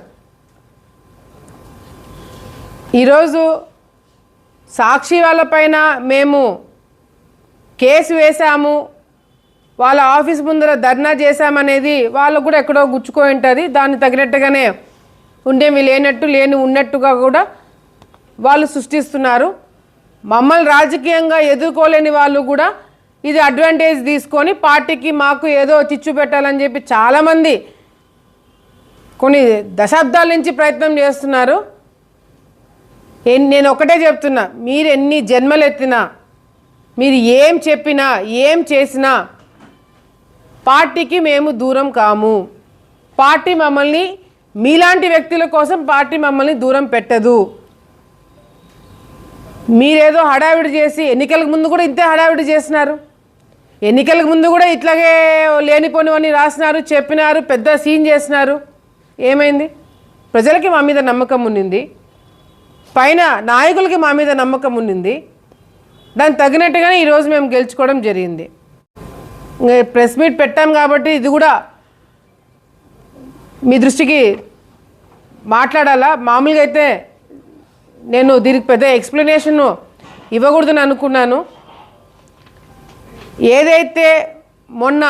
ఈరోజు సాక్షి వాళ్ళపైన మేము కేసు వేసాము, వాళ్ళ ఆఫీస్ ముందర ధర్నా చేశామనేది వాళ్ళకు కూడా ఎక్కడో గుచ్చుకొని ఉంటుంది. దాన్ని తగినట్టుగానే ఉండేవి లేని ఉన్నట్టుగా కూడా వాళ్ళు సృష్టిస్తున్నారు. మమ్మల్ని రాజకీయంగా ఎదుర్కోలేని వాళ్ళు కూడా ఇది అడ్వాంటేజ్ తీసుకొని పార్టీకి మాకు ఏదో చిచ్చు పెట్టాలని చెప్పి చాలామంది కొన్ని దశాబ్దాల నుంచి ప్రయత్నం చేస్తున్నారు. నేను ఒకటే చెప్తున్నా, మీరు ఎన్ని జన్మలు ఎత్తినా, మీరు ఏం చెప్పినా ఏం చేసినా పార్టీకి మేము దూరం కాము. పార్టీ మమ్మల్ని, మీలాంటి వ్యక్తుల కోసం పార్టీ మమ్మల్ని దూరం పెట్టదు. మీరేదో హడావిడి చేసి ఎన్నికలకు ముందు కూడా ఇంతే హడావిడి చేసినారు. ఎన్నికలకు ముందు కూడా ఇట్లాగే లేనిపోనివన్నీ రాసినారు, చెప్పినారు, పెద్ద సీన్ చేసినారు. ఏమైంది? ప్రజలకి మా మీద నమ్మకం ఉన్నింది, పైన నాయకులకి మా మీద నమ్మకం ఉన్నింది. దానికి తగినట్టుగానే ఈరోజు మేము గెలుచుకోవడం జరిగింది. ప్రెస్ మీట్ పెట్టాం కాబట్టి ఇది కూడా మీ దృష్టికి మాట్లాడాలా. మామూలుగా అయితే నేను దీనికి పెద్ద ఎక్స్ప్లెనేషన్ ఇవ్వకూడదని అనుకున్నాను. ఏదైతే మొన్న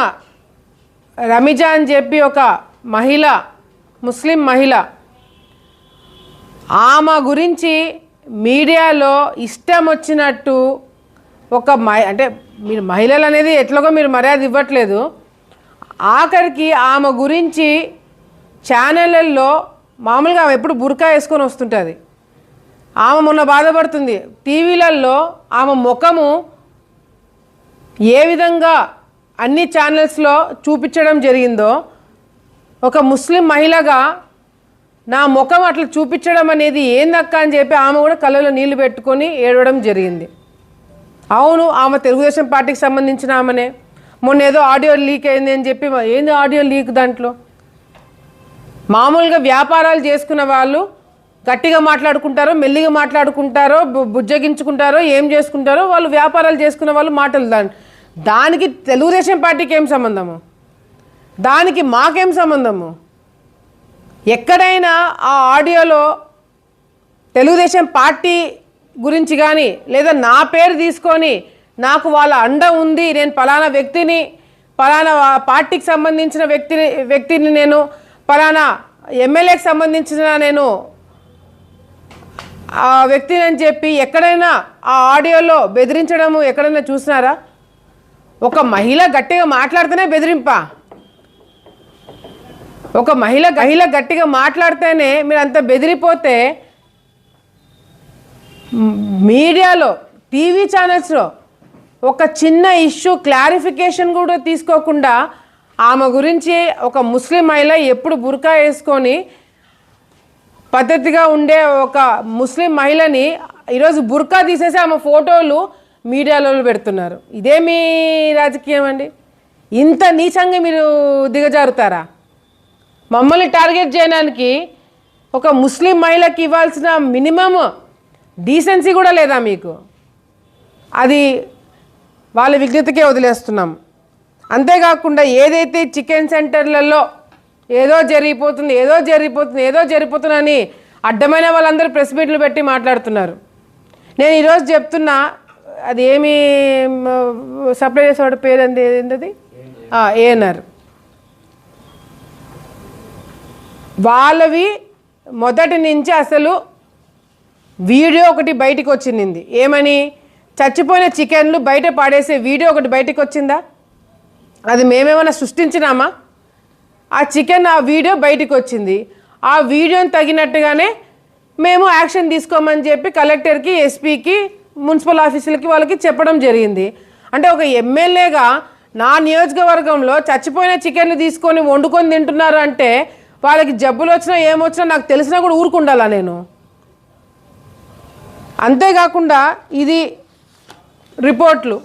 రమిజా అని చెప్పి ఒక మహిళ, ముస్లిం మహిళ, ఆమె గురించి మీడియాలో ఇష్టం వచ్చినట్టు ఒక అంటే మీరు మహిళలు అనేది ఎట్లాగో మీరు మర్యాద ఇవ్వట్లేదు. ఆఖరికి ఆమె గురించి ఛానళ్ళల్లో మామూలుగా ఆమె ఎప్పుడు బుర్కా వేసుకొని వస్తుంటుంది. ఆమె మొన్న బాధపడుతుంది. టీవీలలో ఆమె ముఖము ఏ విధంగా అన్ని ఛానల్స్లో చూపించడం జరిగిందో, ఒక ముస్లిం మహిళగా నా ముఖం అట్లా చూపించడం అనేది ఏందక్క అని చెప్పి ఆమె కూడా కళ్ళలో నీళ్లు పెట్టుకొని ఏడవడం జరిగింది. అవును, ఆమె తెలుగుదేశం పార్టీకి సంబంధించిన ఆమెనే. మొన్న ఏదో ఆడియో లీక్ అయింది అని చెప్పి, ఏంది ఆడియో లీక్? దాంట్లో మామూలుగా వ్యాపారాలు చేసుకున్న వాళ్ళు గట్టిగా మాట్లాడుకుంటారో, మెల్లిగా మాట్లాడుకుంటారో, బుజ్జగించుకుంటారో, ఏం చేసుకుంటారో వాళ్ళు వ్యాపారాలు చేసుకున్న వాళ్ళు మాటలు. దానికి తెలుగుదేశం పార్టీకి ఏం సంబంధము? దానికి మాకేం సంబంధము? ఎక్కడైనా ఆ ఆడియోలో తెలుగుదేశం పార్టీ గురించి కానీ లేదా నా పేరు తీసుకొని నాకు వాళ్ళ అండ ఉంది, నేను పలానా వ్యక్తిని, పలానా పార్టీకి సంబంధించిన వ్యక్తిని, నేను పలానా ఎమ్మెల్యేకి సంబంధించిన నేను ఆ వ్యక్తిని అని చెప్పి ఎక్కడైనా ఆ ఆడియోలో బెదిరించడము ఎక్కడైనా చూసినారా? ఒక మహిళ గట్టిగా మాట్లాడితేనే బెదిరింపా? ఒక మహిళ గట్టిగా మాట్లాడితేనే మీరు అంత బెదిరిపోతే, మీడియాలో టీవీ ఛానల్స్లో ఒక చిన్న ఇష్యూ క్లారిఫికేషన్ కూడా తీసుకోకుండా ఆమె గురించి ఒక ముస్లిం మహిళ ఎప్పుడు బుర్కా వేసుకొని పద్ధతిగా ఉండే ఒక ముస్లిం మహిళని ఈరోజు బుర్కా తీసేసి ఆమె ఫోటోలు మీడియాలో పెడుతున్నారు. ఇదేమీ రాజకీయం అండి? ఇంత నీచంగా మీరు దిగజారుతారా? మమ్మల్ని టార్గెట్ చేయడానికి ఒక ముస్లిం మహిళకి ఇవ్వాల్సిన మినిమం డీసెన్సీ కూడా లేదా మీకు? అది వాళ్ళ విజ్ఞతకే వదిలేస్తున్నాం. అంతేకాకుండా ఏదైతే చికెన్ సెంటర్లలో ఏదో జరిగిపోతుందని అడ్డమైన వాళ్ళందరూ ప్రెస్ మీట్లు పెట్టి మాట్లాడుతున్నారు. నేను ఈరోజు చెప్తున్నా, అది ఏమి సప్లై చేసేవాడు పేరు ఏంటది? ఏఎన్ఆర్. వాళ్ళవి మొదటి నుంచి అసలు వీడియో ఒకటి బయటికి వచ్చింది. ఏమని? చచ్చిపోయిన చికెన్లు బయట పాడేసే వీడియో ఒకటి బయటికి వచ్చిందా? అది మేమేమైనా సృష్టించినామా? ఆ చికెన్, ఆ వీడియో బయటికి వచ్చింది. ఆ వీడియోని తగినట్టుగానే మేము యాక్షన్ తీసుకోమని చెప్పి కలెక్టర్కి, ఎస్పీకి, మున్సిపల్ ఆఫీసులకి వాళ్ళకి చెప్పడం జరిగింది. అంటే ఒక ఎమ్మెల్యేగా నా నియోజకవర్గంలో చచ్చిపోయిన చికెన్ తీసుకొని వండుకొని తింటున్నారు అంటే వాళ్ళకి జబ్బులు వచ్చినా ఏమొచ్చినా నాకు తెలిసినా కూడా ఊరుకుండాలా నేను? అంతేకాకుండా ఇది రిపోర్ట్లు,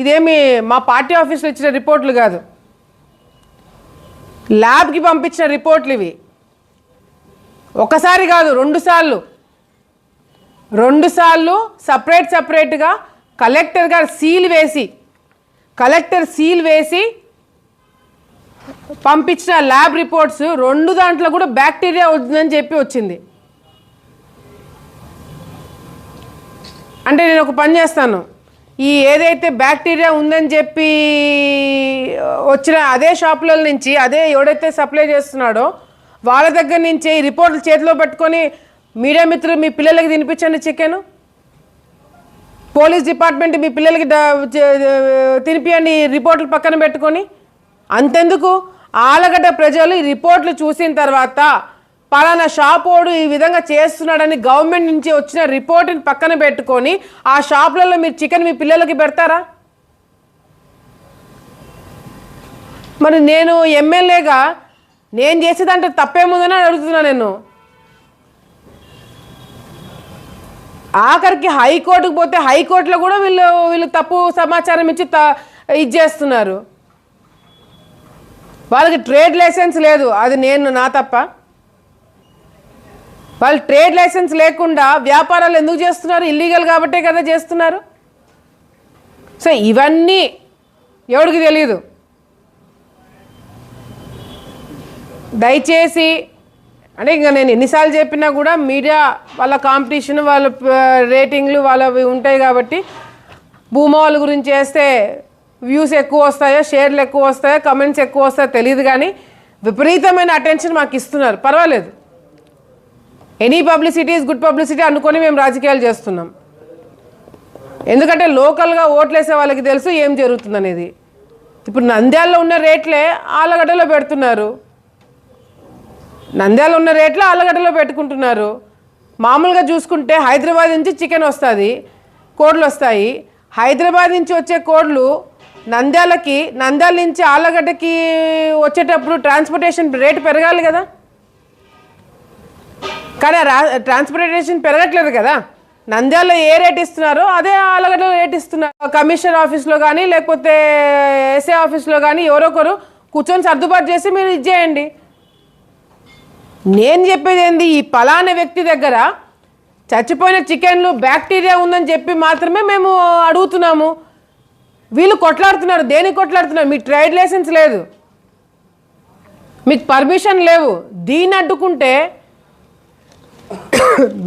ఇదేమి మా పార్టీ ఆఫీస్లో ఇచ్చిన రిపోర్ట్లు కాదు. ల్యాబ్కి పంపించిన రిపోర్ట్లు ఇవి. ఒకసారి కాదు, 2 సార్లు సపరేట్గా కలెక్టర్ సీల్ వేసి పంపించిన ల్యాబ్ రిపోర్ట్స్ 2 దాంట్లో కూడా బ్యాక్టీరియా ఉందని చెప్పి వచ్చింది. అంటే నేను ఒక పని చేస్తాను, ఈ ఏదైతే బ్యాక్టీరియా ఉందని చెప్పి వచ్చిన అదే షాపుల నుంచి, అదే ఎవడైతే సప్లై చేస్తున్నాడో వాళ్ళ దగ్గర నుంచి ఈ రిపోర్ట్లు చేతిలో పెట్టుకొని మీడియా మిత్రులు మీ పిల్లలకి తినిపించండి చికెన్, పోలీస్ డిపార్ట్మెంట్ మీ పిల్లలకి తినిపియండి రిపోర్ట్లు పక్కన పెట్టుకొని. అంతెందుకు, ఆలగడ్డ ప్రజలు ఈ రిపోర్ట్లు చూసిన తర్వాత పలానా షాపోడు ఈ విధంగా చేస్తున్నాడని గవర్నమెంట్ నుంచి వచ్చిన రిపోర్ట్ని పక్కన పెట్టుకొని ఆ షాపులలో మీరు చికెన్ మీ పిల్లలకి పెడతారా? మరి నేను ఎమ్మెల్యేగా నేను చేసేదంటే తప్పేముందని అడుగుతున్నా. నేను ఆఖరికి హైకోర్టుకు పోతే హైకోర్టులో కూడా వీళ్ళు తప్పు సమాచారం ఇచ్చి ఇది చేస్తున్నారు. వాళ్ళకి ట్రేడ్ లైసెన్స్ లేదు, అది నా తప్ప. వాళ్ళు ట్రేడ్ లైసెన్స్ లేకుండా వ్యాపారాలు ఎందుకు చేస్తున్నారు? ఇల్లీగల్ కాబట్టే కదా చేస్తున్నారు. సో ఇవన్నీ ఎవరికి తెలియదు. దయచేసి అంటే ఇంకా నేను ఎన్నిసార్లు చెప్పినా కూడా మీడియా వాళ్ళ కాంపిటీషన్, వాళ్ళ రేటింగ్లు వాళ్ళవి ఉంటాయి కాబట్టి భూమాల గురించి వేస్తే వ్యూస్ ఎక్కువ వస్తాయో, షేర్లు ఎక్కువ వస్తాయో, కమెంట్స్ ఎక్కువ వస్తాయో తెలియదు, కానీ విపరీతమైన అటెన్షన్ మాకు ఇస్తున్నారు. పర్వాలేదు, any publicity is good publicity అనుకొని మేము రాజకీయాలు చేస్తున్నాం. ఎందుకంటే లోకల్గా ఓట్లేసే వాళ్ళకి తెలుసు ఏం జరుగుతుందనేది. ఇప్పుడు నంద్యాలలో ఉన్న రేట్లే ఆలగడ్డలో పెడుతున్నారు, నంద్యాలలో ఉన్న రేట్లు ఆలగడ్డలో పెట్టుకుంటున్నారు. మామూలుగా చూసుకుంటే హైదరాబాద్ నుంచి చికెన్ వస్తుంది, కోడ్లు వస్తాయి. హైదరాబాద్ నుంచి వచ్చే కోడ్లు నంద్యాల నుంచి ఆలగడ్డకి వచ్చేటప్పుడు ట్రాన్స్పోర్టేషన్ రేటు పెరగాలి కదా, కానీ ట్రాన్స్పోర్టేషన్ పెరగట్లేదు కదా. నంద్యాలలో ఏ రేట్ ఇస్తున్నారో అదే ఆలగడ్డలో రేట్ ఇస్తున్నారు. కమిషనర్ ఆఫీస్లో కానీ లేకపోతే ఎస్ఏ ఆఫీస్లో కానీ ఎవరొకరు కూర్చొని సర్దుబాటు చేసి మీరు ఇచ్చేయండి. నేను చెప్పేది ఏంది, ఈ పలానా వ్యక్తి దగ్గర చచ్చిపోయిన చికెన్లు బ్యాక్టీరియా ఉందని చెప్పి మాత్రమే మేము అడుగుతున్నాము. వీళ్ళు కొట్లాడుతున్నారు. దేనికి కొట్లాడుతున్నారు? మీకు ట్రేడ్ లైసెన్స్ లేదు, మీకు పర్మిషన్ లేవు. దీన్ని అడ్డుకుంటే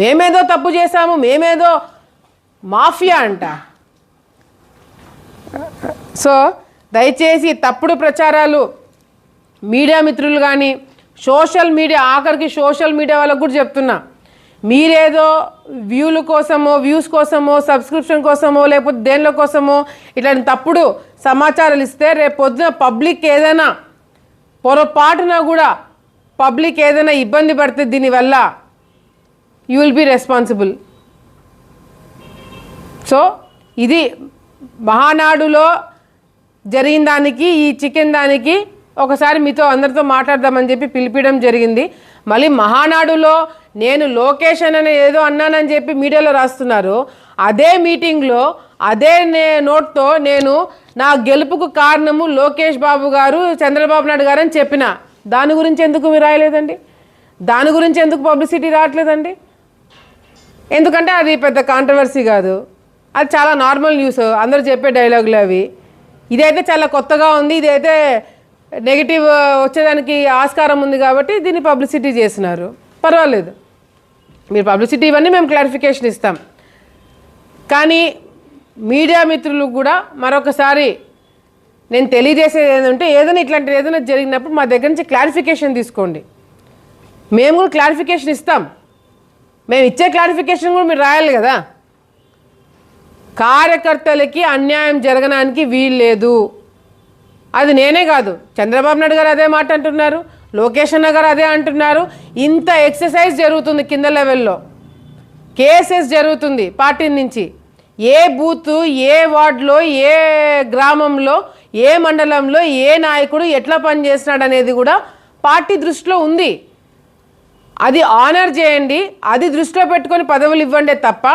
మేమేదో తప్పు చేశాము, మేమేదో మాఫియా అంట. సో దయచేసి తప్పుడు ప్రచారాలు మీడియా మిత్రులు కానీ సోషల్ మీడియా, ఆఖరికి సోషల్ మీడియా వాళ్ళకు కూడా చెప్తున్నా, మీరేదో వ్యూస్ కోసమో సబ్స్క్రిప్షన్ కోసమో లేకపోతే దేనిలో కోసమో ఇట్లాంటి తప్పుడు సమాచారాలు ఇస్తే రేపు పొద్దున పబ్లిక్ ఏదైనా పొరపాటున కూడా పబ్లిక్ ఏదైనా ఇబ్బంది పడితే దీనివల్ల you will be responsible. So ఇది మహానాడులో జరిగిన దానికి, ఈ చికెన్ దానికి ఒకసారి మీతో అందరితో మాట్లాడదామని చెప్పి పిలిపించడం జరిగింది. మళ్ళీ మహానాడులో నేను లొకేషన్ అని ఏదో అన్నానని చెప్పి మీడియాలో రాస్తున్నారు. అదే మీటింగ్లో అదే నోట్తో నేను నా గెలుపుకు కారణము లోకేష్ బాబు గారు, చంద్రబాబు నాయుడు గారు అని చెప్పిన. దాని గురించి ఎందుకు మీరు రాయలేదండి? దాని గురించి ఎందుకు పబ్లిసిటీ రావట్లేదండి? ఎందుకంటే అది పెద్ద కాంట్రవర్సీ కాదు, అది చాలా నార్మల్ న్యూస్, అందరూ చెప్పే డైలాగులు అవి. ఇదైతే చాలా కొత్తగా ఉంది, ఇదైతే నెగిటివ్ వచ్చేదానికి ఆస్కారం ఉంది కాబట్టి దీన్ని పబ్లిసిటీ చేస్తున్నారు. పర్వాలేదు, మీరు పబ్లిసిటీ ఇవన్నీ మేము క్లారిఫికేషన్ ఇస్తాం. కానీ మీడియా మిత్రులు కూడా మరొకసారి నేను తెలియజేసేది ఏంటంటే, ఏదైనా ఇట్లాంటిది ఏదైనా జరిగినప్పుడు మా దగ్గర నుంచి క్లారిఫికేషన్ తీసుకోండి. మేము కూడా క్లారిఫికేషన్ ఇస్తాం. మేము ఇచ్చే క్లారిఫికేషన్ కూడా మీరు రాయాలి కదా. కార్యకర్తలకి అన్యాయం జరగడానికి వీల్లేదు. అది నేనే కాదు, చంద్రబాబు నాయుడు గారు అదే మాట అంటున్నారు, లోకేష్ అన్న గారు అదే అంటున్నారు. ఇంత ఎక్సర్సైజ్ జరుగుతుంది కింద లెవెల్లో, కేసెస్ జరుగుతుంది పార్టీ నుంచి. ఏ బూత్, ఏ వార్డులో, ఏ గ్రామంలో, ఏ మండలంలో ఏ నాయకుడు ఎట్లా పనిచేస్తున్నాడు అనేది కూడా పార్టీ దృష్టిలో ఉంది. అది ఆనర్ చేయండి, అది దృష్టిలో పెట్టుకొని పదవులు ఇవ్వండి తప్ప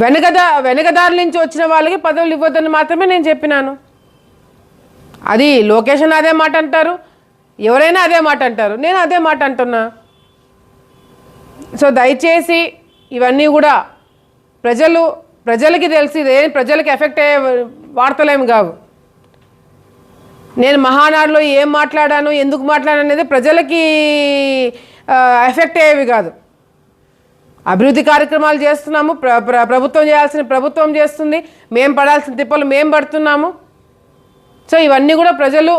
వెనకదారుల నుంచి వచ్చిన వాళ్ళకి పదవులు ఇవ్వద్దని మాత్రమే నేను చెప్పినాను. అది లొకేషన్ అదే మాట అంటారు, ఎవరైనా అదే మాట అంటారు, నేను అదే మాట అంటున్నా. సో దయచేసి ఇవన్నీ కూడా ప్రజలకి తెలిసి ఇదేం ప్రజలకి ఎఫెక్ట్ అయ్యే వార్తలేమి కావు. నేను మహానాడులో ఏం మాట్లాడాను, ఎందుకు మాట్లాడాను అనేది ప్రజలకి ఎఫెక్ట్ అయ్యేవి కాదు. అభివృద్ధి కార్యక్రమాలు చేస్తున్నాము, ప్రభుత్వం చేయాల్సిన ప్రభుత్వం చేస్తుంది, మేము పడాల్సిన తిప్పలు మేము పడుతున్నాము. సో ఇవన్నీ కూడా ప్రజలు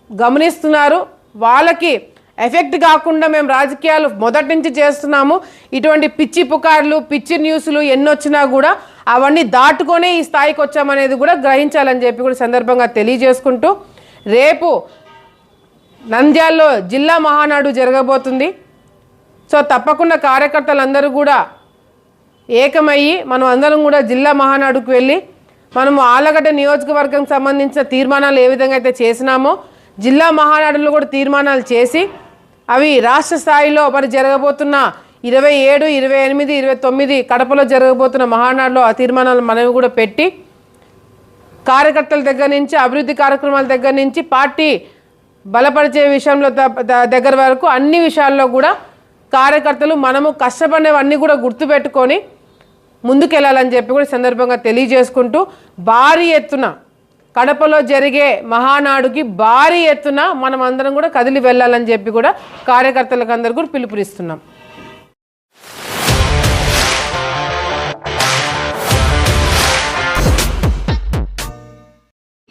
గమనిస్తున్నారు. వాళ్ళకి ఎఫెక్ట్ కాకుండా మేము రాజకీయాలు మొదటి నుంచి చేస్తున్నాము. ఇటువంటి పిచ్చి పుకార్లు, పిచ్చి న్యూస్లు ఎన్నొచ్చినా కూడా అవన్నీ దాటుకొనే ఈ స్థాయికి వచ్చామనేది కూడా గ్రహించాలని చెప్పి కూడా సందర్భంగా తెలియజేసుకుంటూ, రేపు నంద్యాలలో జిల్లా మహానాడు జరగబోతుంది. సో తప్పకుండా కార్యకర్తలందరూ కూడా ఏకమయ్యి మనం అందరం కూడా జిల్లా మహానాడుకు వెళ్ళి మనము ఆళ్లగడ్డ నియోజకవర్గం సంబంధించిన తీర్మానాలు ఏ విధంగా అయితే చేసినామో జిల్లా మహానాడులో కూడా తీర్మానాలు చేసి అవి రాష్ట్ర స్థాయిలో మరి జరగబోతున్న 27, 28, 29 కడపలో జరగబోతున్న మహానాడులో ఆ తీర్మానాలు మనవి కూడా పెట్టి కార్యకర్తల దగ్గర నుంచి అభివృద్ధి కార్యక్రమాల దగ్గర నుంచి పార్టీ బలపరిచే విషయంలో దగ్గర వరకు అన్ని విషయాల్లో కూడా కార్యకర్తలు మనము కష్టపడినవన్నీ కూడా గుర్తుపెట్టుకొని ముందుకెళ్ళాలని చెప్పి కూడా సందర్భంగా తెలియజేసుకుంటూ, భారీ ఎత్తున కడపలో జరిగే మహానాడుకి భారీ ఎత్తున మనం అందరం కూడా కదిలి వెళ్ళాలని చెప్పి కూడా కార్యకర్తలకు అందరూ కూడా పిలుపునిస్తున్నాం.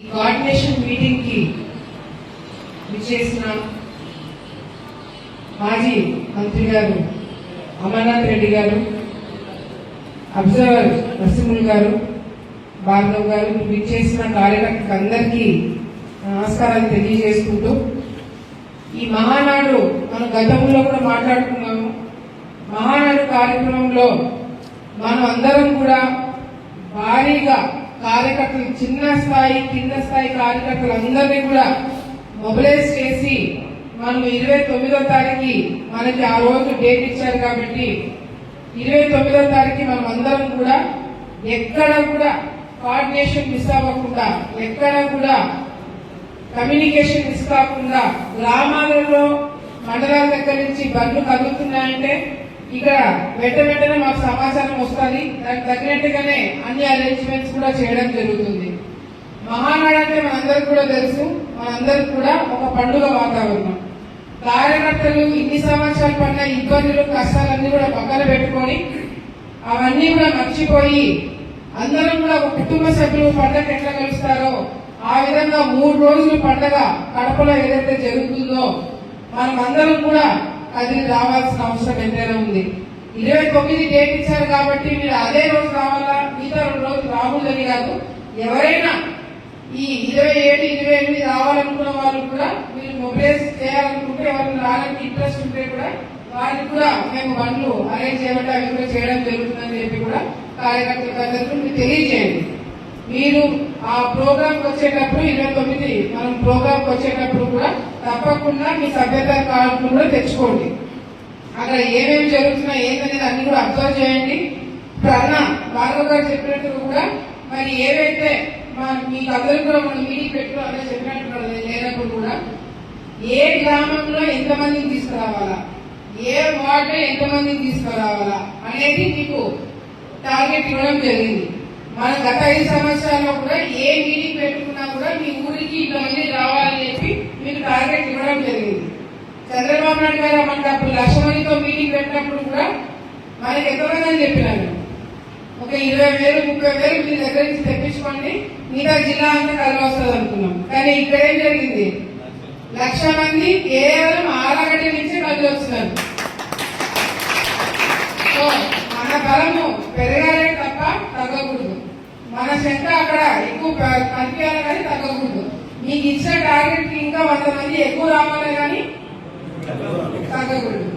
కోఆర్డినేషన్ మీటింగ్కి విచ్చేసిన మాజీ మంత్రి గారు అమర్నాథ్ రెడ్డి గారు, అబ్జర్వర్ నరసింహులు గారు, భార్గవ్ గారు, విచ్చేసిన కార్యకర్తలకు అందరికీ నమస్కారాలు తెలియజేసుకుంటూ, ఈ మహానాడు మనం గతంలో కూడా మాట్లాడుకున్నాము. మహానాడు కార్యక్రమంలో మనం అందరం కూడా భారీగా కార్యకర్తలు, చిన్న స్థాయి కింద స్థాయి కార్యకర్తలు అందరినీ కూడా మొబిలైజ్ చేసి మనం 29వ తారీఖు మనకి ఆ రోజు డేట్ ఇచ్చారు కాబట్టి 29వ తారీఖు మనం అందరం కూడా ఎక్కడ కూడా కోఆర్డినేషన్ మిస్ అవ్వకుండా, ఎక్కడ కూడా కమ్యూనికేషన్ మిస్ కాకుండా, గ్రామాలలో మండలాల దగ్గర నుంచి బండ్లు కదులుతున్నాయంటే ఇక్కడ వెంటనే మాకు సమాచారం వస్తుంది. దానికి తగినట్టుగానే అన్ని అరేంజ్మెంట్స్ కూడా చేయడం జరుగుతుంది. మహానాడు అంటే మనందరికి కూడా తెలుసు, మనందరికి కూడా ఒక పండుగ వాతావరణం. కార్యకర్తలు ఇన్ని సంవత్సరాలు పడిన ఇబ్బందులు, కష్టాలన్నీ కూడా పక్కన పెట్టుకొని అవన్నీ కూడా మర్చిపోయి అందరం కూడా ఒక కుటుంబ సభ్యులు పండుగ ఎట్లా కలుస్తారో ఆ విధంగా 3 రోజులు పండుగ కడపలో ఏదైతే జరుగుతుందో మనం అందరం కూడా కదిలి రావాల్సిన అవసరం ఎంతైనా ఉంది. 29 డేట్ ఇచ్చారు కాబట్టి మీరు అదే రోజు రావాలా, మిగతా 2 రోజులు రాకూడదని కాదు. ఎవరైనా ఈ 27, 28 రావాలనుకున్న వాళ్ళు కూడా మీరు మొబైల్స్ చేయాలనుకుంటే, ఎవరైనా రావడానికి ఇంట్రెస్ట్ ఉంటే కూడా వారికి కూడా మేము బండ్లు అరేంజ్ చేయమంటే అవి కూడా చేయడం జరుగుతుందని చెప్పి కూడా కార్యకర్తలకు మీరు తెలియజేయండి. మీరు ఆ ప్రోగ్రామ్కి వచ్చేటప్పుడు 29 మనం ప్రోగ్రామ్కి వచ్చేటప్పుడు కూడా తప్పకుండా మీ సభ్యత కార్డును కూడా తెచ్చుకోండి. అక్కడ ఏమేమి జరుగుతున్నాయి ఏంటనేది అన్ని కూడా అబ్జర్వ్ చేయండి. ఇప్పుడు అన్న భార్గవ్ గారు చెప్పినట్టు కూడా మరి ఏవైతే మీకు అందరికీ కూడా మనం మీటింగ్ పెట్టుకుని అదే చెప్పినట్టు లేనప్పుడు కూడా ఏ గ్రామంలో ఎంతమందిని తీసుకురావాలా, ఏ వార్డులో ఎంతమందిని తీసుకురావాలా అనేది మీకు టార్గెట్ ఇవ్వడం జరిగింది. మన గత 5 సంవత్సరాల్లో కూడా ఏ మీటింగ్ పెట్టుకున్నా కూడా మీ ఊరికి ఇంతమంది రావాలని చెప్పి మీకు టార్గెట్ ఇవ్వడం జరిగింది. చంద్రబాబు నాయుడు గారు మనకు అప్పుడు 1,00,000 మందితో మీటింగ్ పెట్టినప్పుడు కూడా మనకి ఎంతమంది అని చెప్పినారు, ఒక 20,000, 30,000 మీ దగ్గర నుంచి తెప్పించుకోండి, మిగతా జిల్లా అంతా కలిసి వస్తుంది అనుకున్నాం. కానీ ఇక్కడ ఏం జరిగింది, 1,00,000 మంది కేవలం ఆలగడ్డ నుంచే కలిసి వస్తున్నారు. సో మన బలము పెరగాలే తప్ప తగ్గకూడదు. మన శంక అక్కడ ఎక్కువ కనిపించాలి కానీ తగ్గకూడదు. మీకు ఇచ్చిన టార్గెట్ ఇంకా 100 మంది ఎక్కువ రావాలి కానీ తగ్గకూడదు.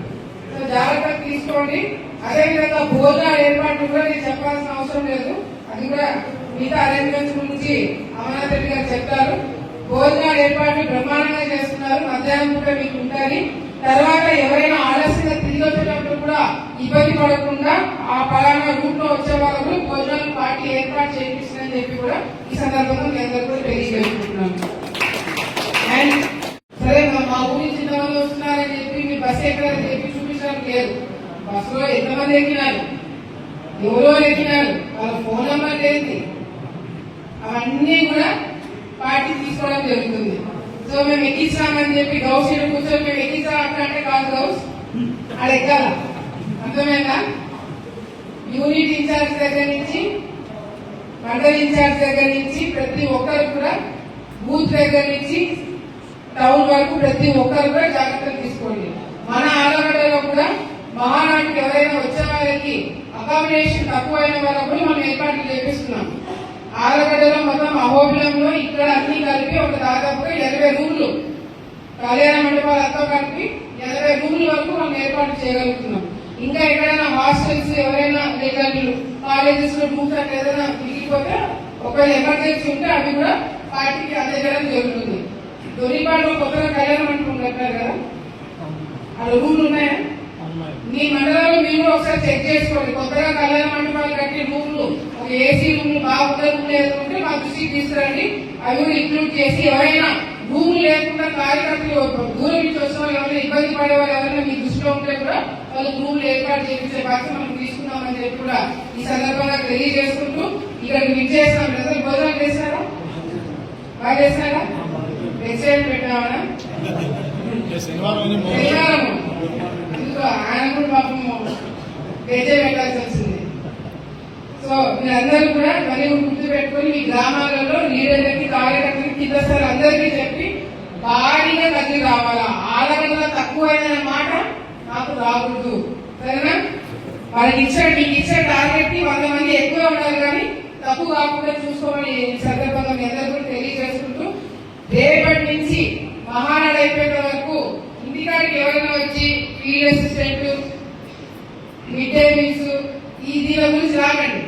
సో జాగ్రత్తగా తీసుకోండి. అదేవిధంగా భోజనాల ఏర్పాట్లు కూడా నేను చెప్పాల్సిన అవసరం లేదు, అది కూడా మిగతా అరేంజ్మెంట్స్ గురించి అమర్నాథ్ రెడ్డి గారు చెప్తారు. భోజనాల ఏర్పాట్లు బ్రహ్మాండంగా చేస్తున్నారు. మధ్యాహ్నం కూడా మీకు ఉంటుంది. తర్వాత ఎవరైనా ఆలస్యంగా తిరిగి వచ్చేటప్పుడు కూడా ఇబ్బంది పడకుండా ఆ పలానా రూట్ లో వచ్చే వాళ్ళకు భోజనాలు పార్టీ ఏర్పాటు చేయించిందని చెప్పి కూడా ఈ సందర్భంగా మీ అందరూ కూడా తెలియజేసుకుంటున్నాను. అండ్ సరే మా ఊరి చిన్నవాళ్ళు వస్తున్నారని చెప్పి మీ బస్సు ఎక్కడని చెప్పి చూపించడం లేదు. బస్సులో ఎంతమంది ఎక్కినారు, ఎవరో ఎక్కినారు, వాళ్ళ ఫోన్ నెంబర్ ఏంటి, అవన్నీ కూడా పార్టీ తీసుకోవడం జరుగుతుంది. సో మేము ఎక్కించామని చెప్పి గౌస్ కూర్చొని మేము ఎక్కించాం అంటే కాదు, గౌస్ అక్కడ ఎక్కాల. అర్థమైందా? యూనిట్ ఇన్ఛార్జ్ దగ్గర నుంచి, మండల్ ఇన్ఛార్జ్ దగ్గర నుంచి ప్రతి ఒక్కరు కూడా, బూత్ దగ్గర నుంచి టౌన్ వరకు ప్రతి ఒక్కరు కూడా జాగ్రత్తలు తీసుకోండి. మన ఆలగడ్డలో కూడా మహానాటికి ఎవరైనా వచ్చే వాళ్ళకి అకామిడేషన్ తక్కువైన వాళ్ళకు కూడా మనం ఏర్పాట్లు చేపిస్తున్నాం. ఆలగడ్డలో మొత్తం అహోబిలంలో ఇక్కడ అన్ని కలిపి ఒక దాదాపుగా 80 రూమ్లు, కళ్యాణ మండపాలతో కలిపి 80 రూమ్ల వరకు మనం ఏర్పాటు చేయగలుగుతున్నాం. ఇంకా ఎక్కడైనా హాస్టల్స్ ఎవరైనా లేదంటే కాలేజెస్ లో రూమ్స్ అట్లా ఏదైనా మిగిలిపోతే ఒకవేళ ఎమర్జెన్సీ ఉంటే అవి కూడా పార్టీకి అందజేయడం జరుగుతుంది. దొరిపాడులో కొత్తగా కళ్యాణ మండపం కట్టారు కదా, అక్కడ రూమ్లు ఉన్నాయా? మీ మండలంలో మీరు ఒకసారి చెక్ చేసుకోండి. కొత్తగా కళ్యాణ మండపాలు కట్టి రూమ్లు, ఒక ఏసీ రూమ్లు బాగుంటే రూమ్లు ఏదంటే మా దృష్టికి తీసుకురండి. అవి కూడా ఇంక్లూడ్ చేసి ఎవరైనా రూమ్ లేకుండా కార్యకర్తలు దూరం నుంచి వచ్చిన వాళ్ళు ఎవరైనా ఇబ్బంది పడే వాళ్ళు ఎవరైనా మీ దృష్టిలో ఉంటే కూడా వాళ్ళు రూమ్లు ఏర్పాటు చేయించే బాధ్యత మనం తీసుకున్నామని చెప్పి కూడా ఈ సందర్భంగా తెలియజేసుకుంటూ ఇక్కడికి విచ్చేస్తాం. ప్రజలు భోజనం చేశారా? బాగా చేశారా? ఎక్సైజ్ పెట్టామన్నా శనివారం ఆయన కూడా పాపం పేజే పెట్టాల్సి వచ్చింది. సో మీరందరూ కూడా మరి గుర్తు పెట్టుకుని మీ గ్రామాలలో లీడర్లకి, కార్యకర్తలకి, కింద స్థాయి అందరికీ చెప్పి భారీగా కదిలి రావాలా. ఆలగడ్డ తక్కువైన మాట నాకు రాకూడదు, సరేనా? మీకు ఇచ్చే టార్గెట్ కి 100 మంది ఎక్కువ ఉండాలి, కానీ తక్కువ కాకుండా చూసుకోమని ఈ సందర్భంగా మీ అందరూ కూడా తెలియజేసుకుంటూ, రేపటి నుంచి మహానాడు అయిపోయిన వరకు ఇంటికాడికి ఎవరైనా వచ్చి field assistant, mid day meals ఈ దీని గురించి రాకండి.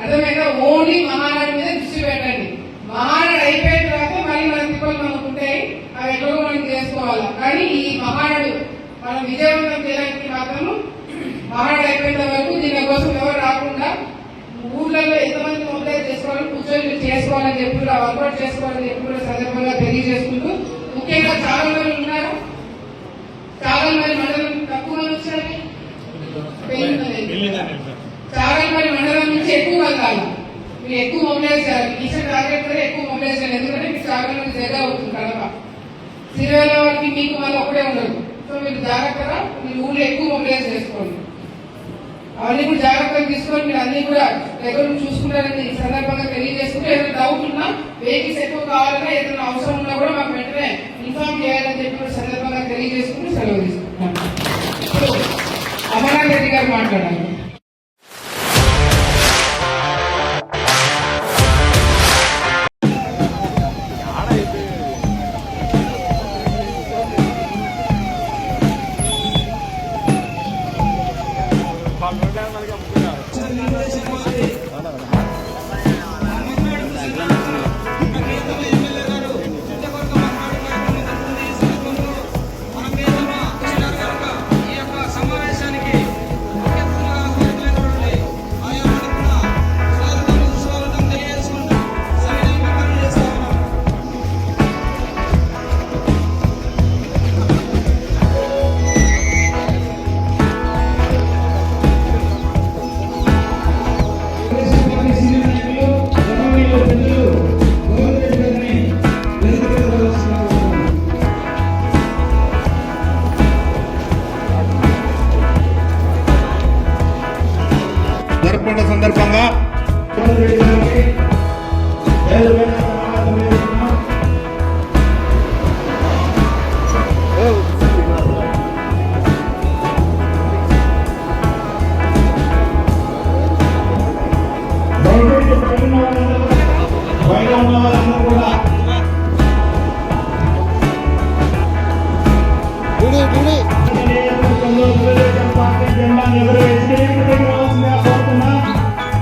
అర్థమైనా? ఓన్లీ మహానాడు మీద దృష్టి పెట్టండి. మహానాడు అయిపోయిన తర్వాత మళ్ళీ మన తిప్పలు మనకు ఉంటాయి, అవి ఎక్కడో మనం చేసుకోవాలా. కానీ ఈ మహానాడు మనం విజయవంతం చేయడానికి మాత్రము మహానాడు అయిపోయిన వరకు దీనికోసం ఎవరు రాకుండా ఊర్లలో ఎంతమంది మొబైల్ చేసుకోవాలని కూర్చొని చేసుకోవాలని చెప్పి కూడా వర్కౌట్ చేసుకోవాలని చెప్పి కూడా సందర్భంగా తెలియజేసుకుంటూ, ముఖ్యంగా చాలా మంది ఉన్నారు, చాలా మంది మండలం తక్కువ వచ్చారు, చాలా మంది మండలం నుంచి ఎక్కువ కాదు, మీరు ఎక్కువ మొబైలైజ్ చేయాలి. ఇచ్చిన టార్గెట్ కూడా ఎక్కువ మొబైలైజ్ చేయాలి. ఎందుకంటే మీకు చాలా మంది జగా అవుతుంది కడప సిరివేల వారికి మీకు మళ్ళీ ఒకటే ఉండదు. సో మీరు జాగ్రత్తగా మీ ఊళ్ళో ఎక్కువ మొబైలైజ్ చేసుకోండి. అవన్నీ కూడా జాగ్రత్తగా తీసుకొని మీరు అన్ని కూడా దగ్గర చూసుకుంటారని ఈ సందర్భంగా తెలియజేసుకుంటే, ఏదైనా డౌట్ ఉన్నా, వెహికల్స్ ఎక్కువ కావాలన్నా, ఏదైనా అవసరం ఉన్నా కూడా మాకు వెంటనే ఇన్ఫార్మ్ చేయాలని చెప్పి సందర్భంగా తెలియజేసుకుంటూ సెలవు తీసుకుంటాం. అమర్నాథ్ రెడ్డి గారు మాట్లాడాలి. జరుపుకున్న సందర్భంగా బయట ఉన్న వాళ్ళందరూ కూడా జెండాను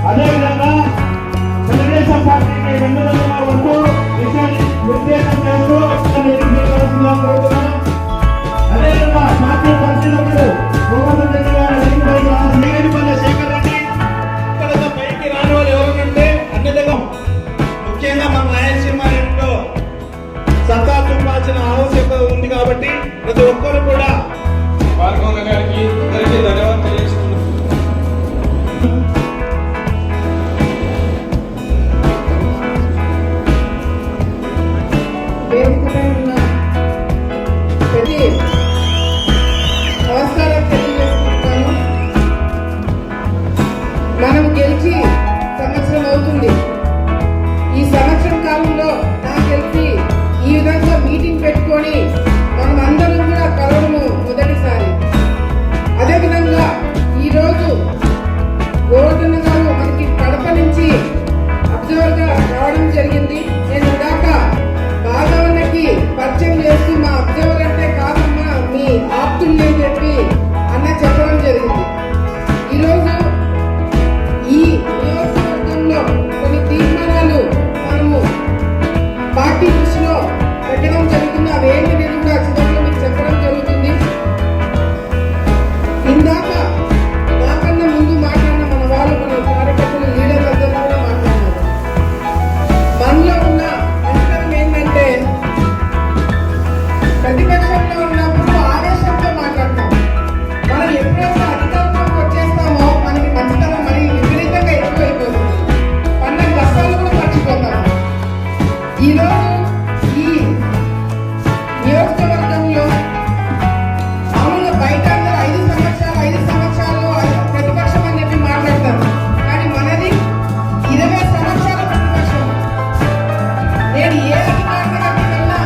అదేవిధంగా తెలుగుదేశం పార్టీకి వెన్నుదన్నుగా ఉంటూ నిర్దేశం చేస్తూ అదేవిధంగా పార్టీ పరిశీలకుడు గోవర్ధన్ రెడ్డి గారు శేఖర్ రెడ్డి ఇక్కడ పైకి రాని వాళ్ళు ఎవరుంటే అన్ని దగ్గర ముఖ్యంగా మన రాయలసీమ రెడ్డిలో సత్తా తుమ్మా ప్రతి ఒక్కరు కూడా భార్గవ గారికి అందరికీ ధన్యవాదాలు తెలియజేస్తున్నాను. వేదికపై ఉన్న ప్రతి నమస్కారం తెలియజేస్తున్నాను. మనం గెలిచి సంవత్సరం అవుతుంది. ఈ సంవత్సరం కాలంలో నాకు తెలిసి ఈ విధంగా మీటింగ్ పెట్టుకొని మనం అందరం కూడా కలవడము మొదటిసారి. అదేవిధంగా ఈరోజు గోవర్ధన్ గారు మనకి కడప నుంచి అబ్జర్వర్గా రావడం జరిగింది. నేను ఇందాక భాగవన్నకి పరిచయం చేస్తూ మా అబ్జర్వర్ అంటే కాదమ్మా మీ ఆప్తుల్ని అని చెప్పి అన్న చెప్పడం జరిగింది. ఈరోజు ఈ నియోజకవర్గంలో కొన్ని తీర్మానాలు మనము పార్టీ దృష్టిలో పెట్టడం జరుగుతుంది. అవి ఏంటనేది కూడా చివరిలో మీకు చెప్పడం జరుగుతుంది. ఇందాక నాకన్నా ముందు మాట్లాడిన మన వాళ్ళు మన కార్యకర్తలు లీడర్లు అందరూ కూడా మాట్లాడినారు. మనలో ఉన్న అంతరం ఏంటంటే ప్రతిపక్షంలో ఉన్నప్పుడు ఆవేశంతో మాట్లాడతాం. మనం ఎప్పుడైతే అధికారంలోకి వచ్చేస్తామో మనకి మంచితనం మరి విపరీతంగా ఎక్కువైపోతుంది. పన్న కష్టాలు కూడా మర్చిపోతాము. ఈరోజు ఈ నియోజకవర్గంలో మామూలుగా బయట అందరూ 5 సంవత్సరాలు ప్రతిపక్షం అని చెప్పి మాట్లాడతారు. కానీ మనది 20 సంవత్సరాల ప్రతిపక్షం. నేను ఏ అధికారుల దగ్గరికి వెళ్ళినా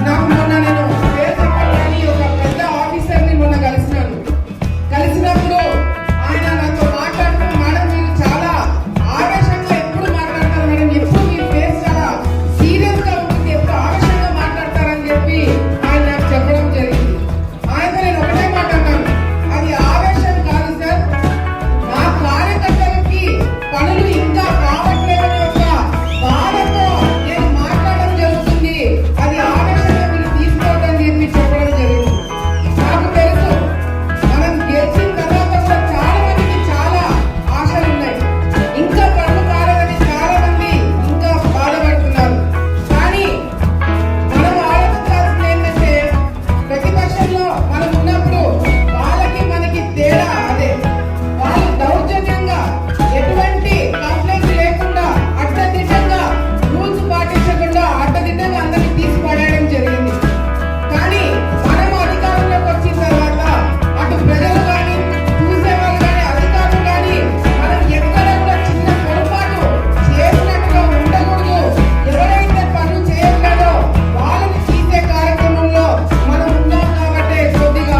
నాకు మొన్న నేను పేరు చెప్పాలని ఒక పెద్ద ఆఫీసర్ని మొన్న కలిసినప్పుడు ఆయన నాతో మాట్లాడుతూ మేడం మీరు చాలా ఆవేశంగా ఎప్పుడు మాట్లాడతారు మేడం, ఎప్పుడు మీ ఫేస్ చాలా సీరియస్ గా ఉంటుంది, ఎప్పుడు ఆవేశంగా మాట్లాడతారని చెప్పి ఆయన నాకు చెప్పడం జరిగింది. ఆయనతో నేను ఒకటే మాట అన్నాను, అది ఆవేశం కాదు సార్, నా కార్యకర్తలకి పనులు ఇంకా కావట్లేదని ఒక బాధతో నేను మాట్లాడడం జరుగుతుంది. అది ఆవేశంగా మీరు తీసుకోవద్దని చెప్పి చెప్పడం జరిగింది. నాకు తెలుసు మనం గెలిచిన తర్వాత కూడా చాలా మందికి చాలా ఆశలు ఉన్నాయి. ఇంకా పనులు కాలేదని చాలా మంది ఇంకా బాధపడుతున్నారు. కానీ మనం ఆలోచించాల్సింది ఏంటంటే ప్రతిపక్షంలో మనం ఉన్నప్పుడు వాళ్ళకి మనకి తేడా అదే. వాళ్ళు దౌర్జన్యంగా ఎటువంటి కంప్లైంట్ లేకుండా అడ్డదిడ్డంగా రూల్స్ పాటించకుండా అడ్డదిడ్డంగా అందరినీ తీసి పడేయడం జరిగింది. కానీ మనం అధికారంలోకి వచ్చిన తర్వాత అటు ప్రజలు కానీ చూసేవాళ్ళు కానీ అధికారులు కానీ మనం ఎక్కడ కూడా చిన్న పొరపాటు చేసినట్టుగా ఉండకూడదు. ఎవరైతే పనులు చేయట్లేదో వాళ్ళని తీసే కార్యక్రమంలో మనం ఉన్నాం కాబట్టి కొద్దిగా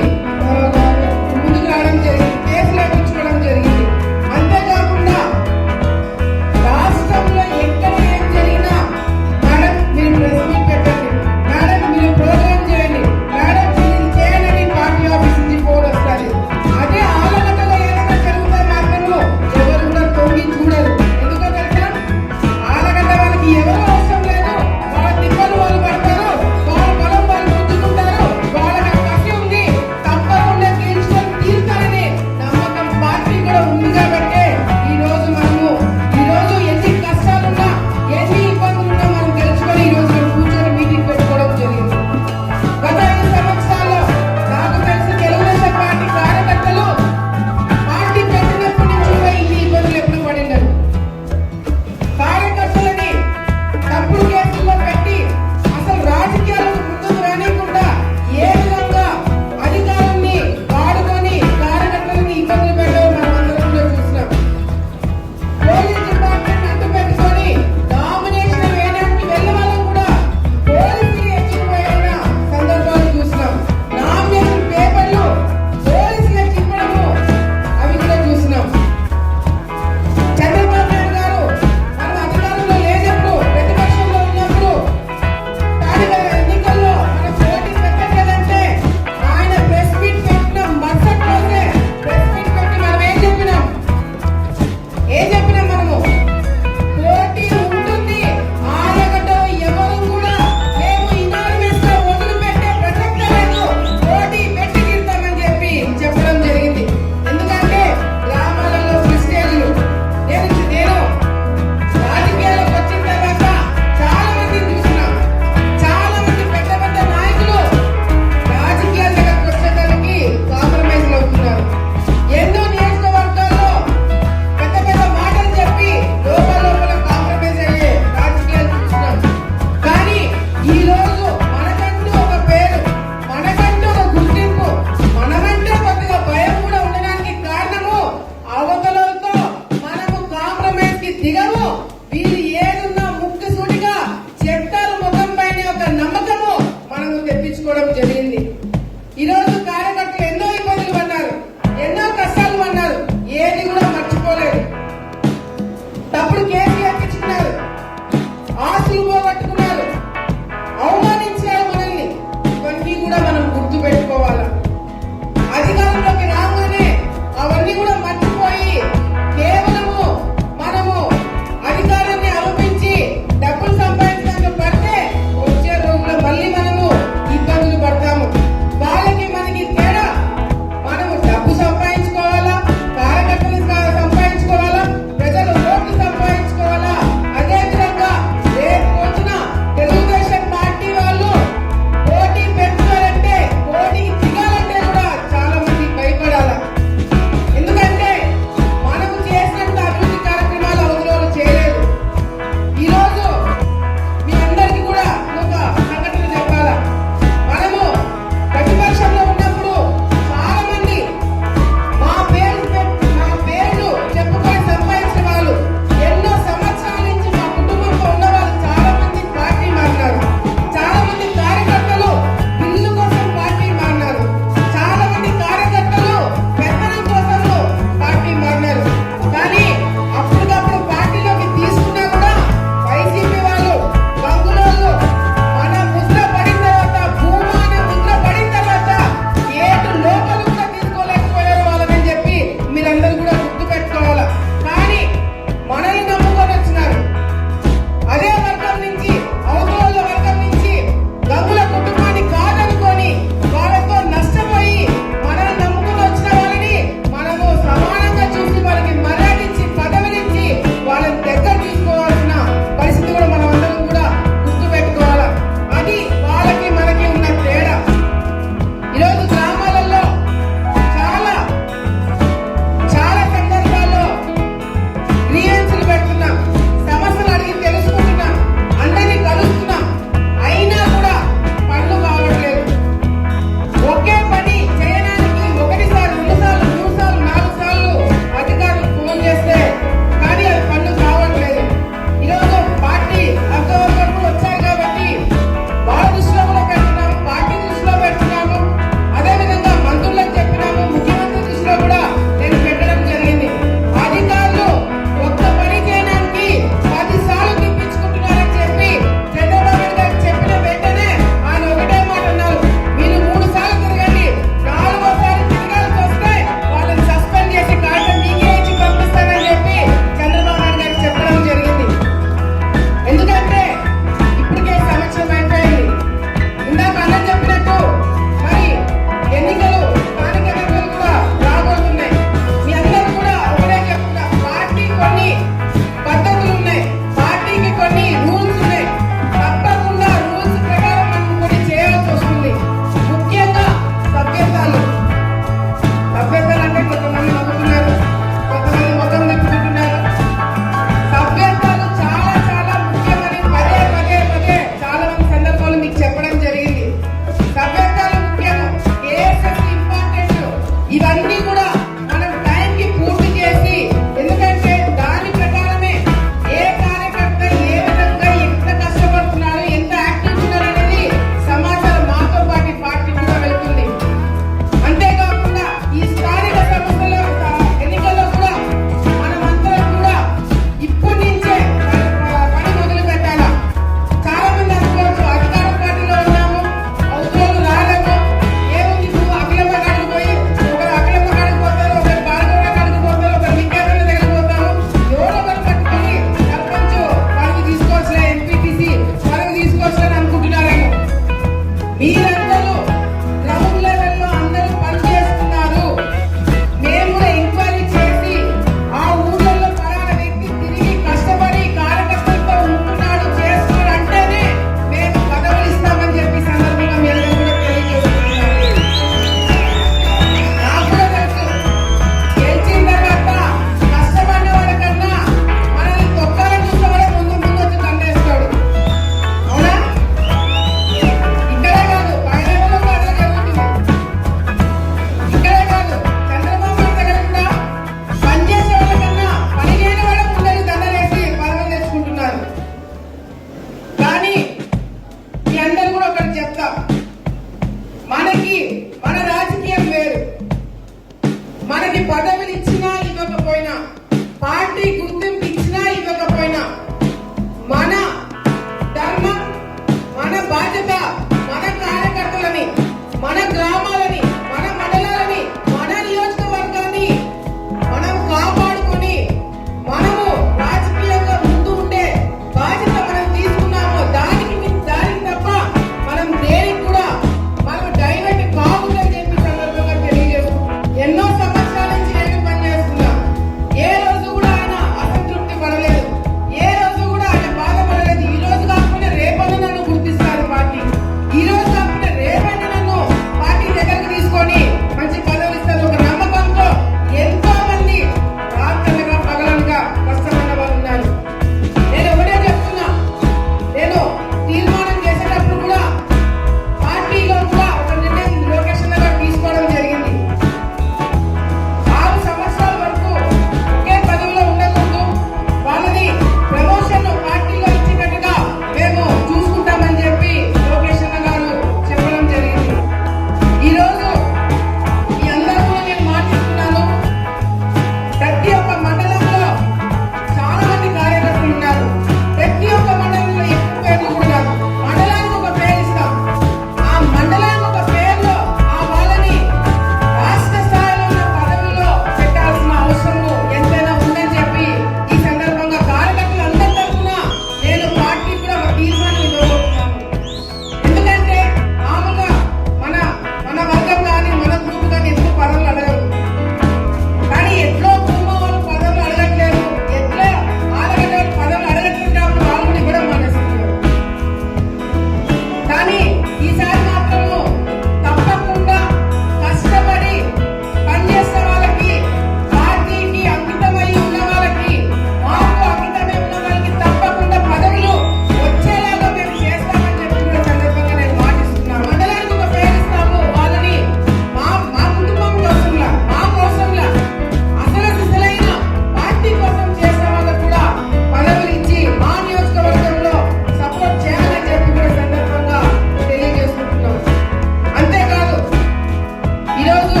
ఈరోజు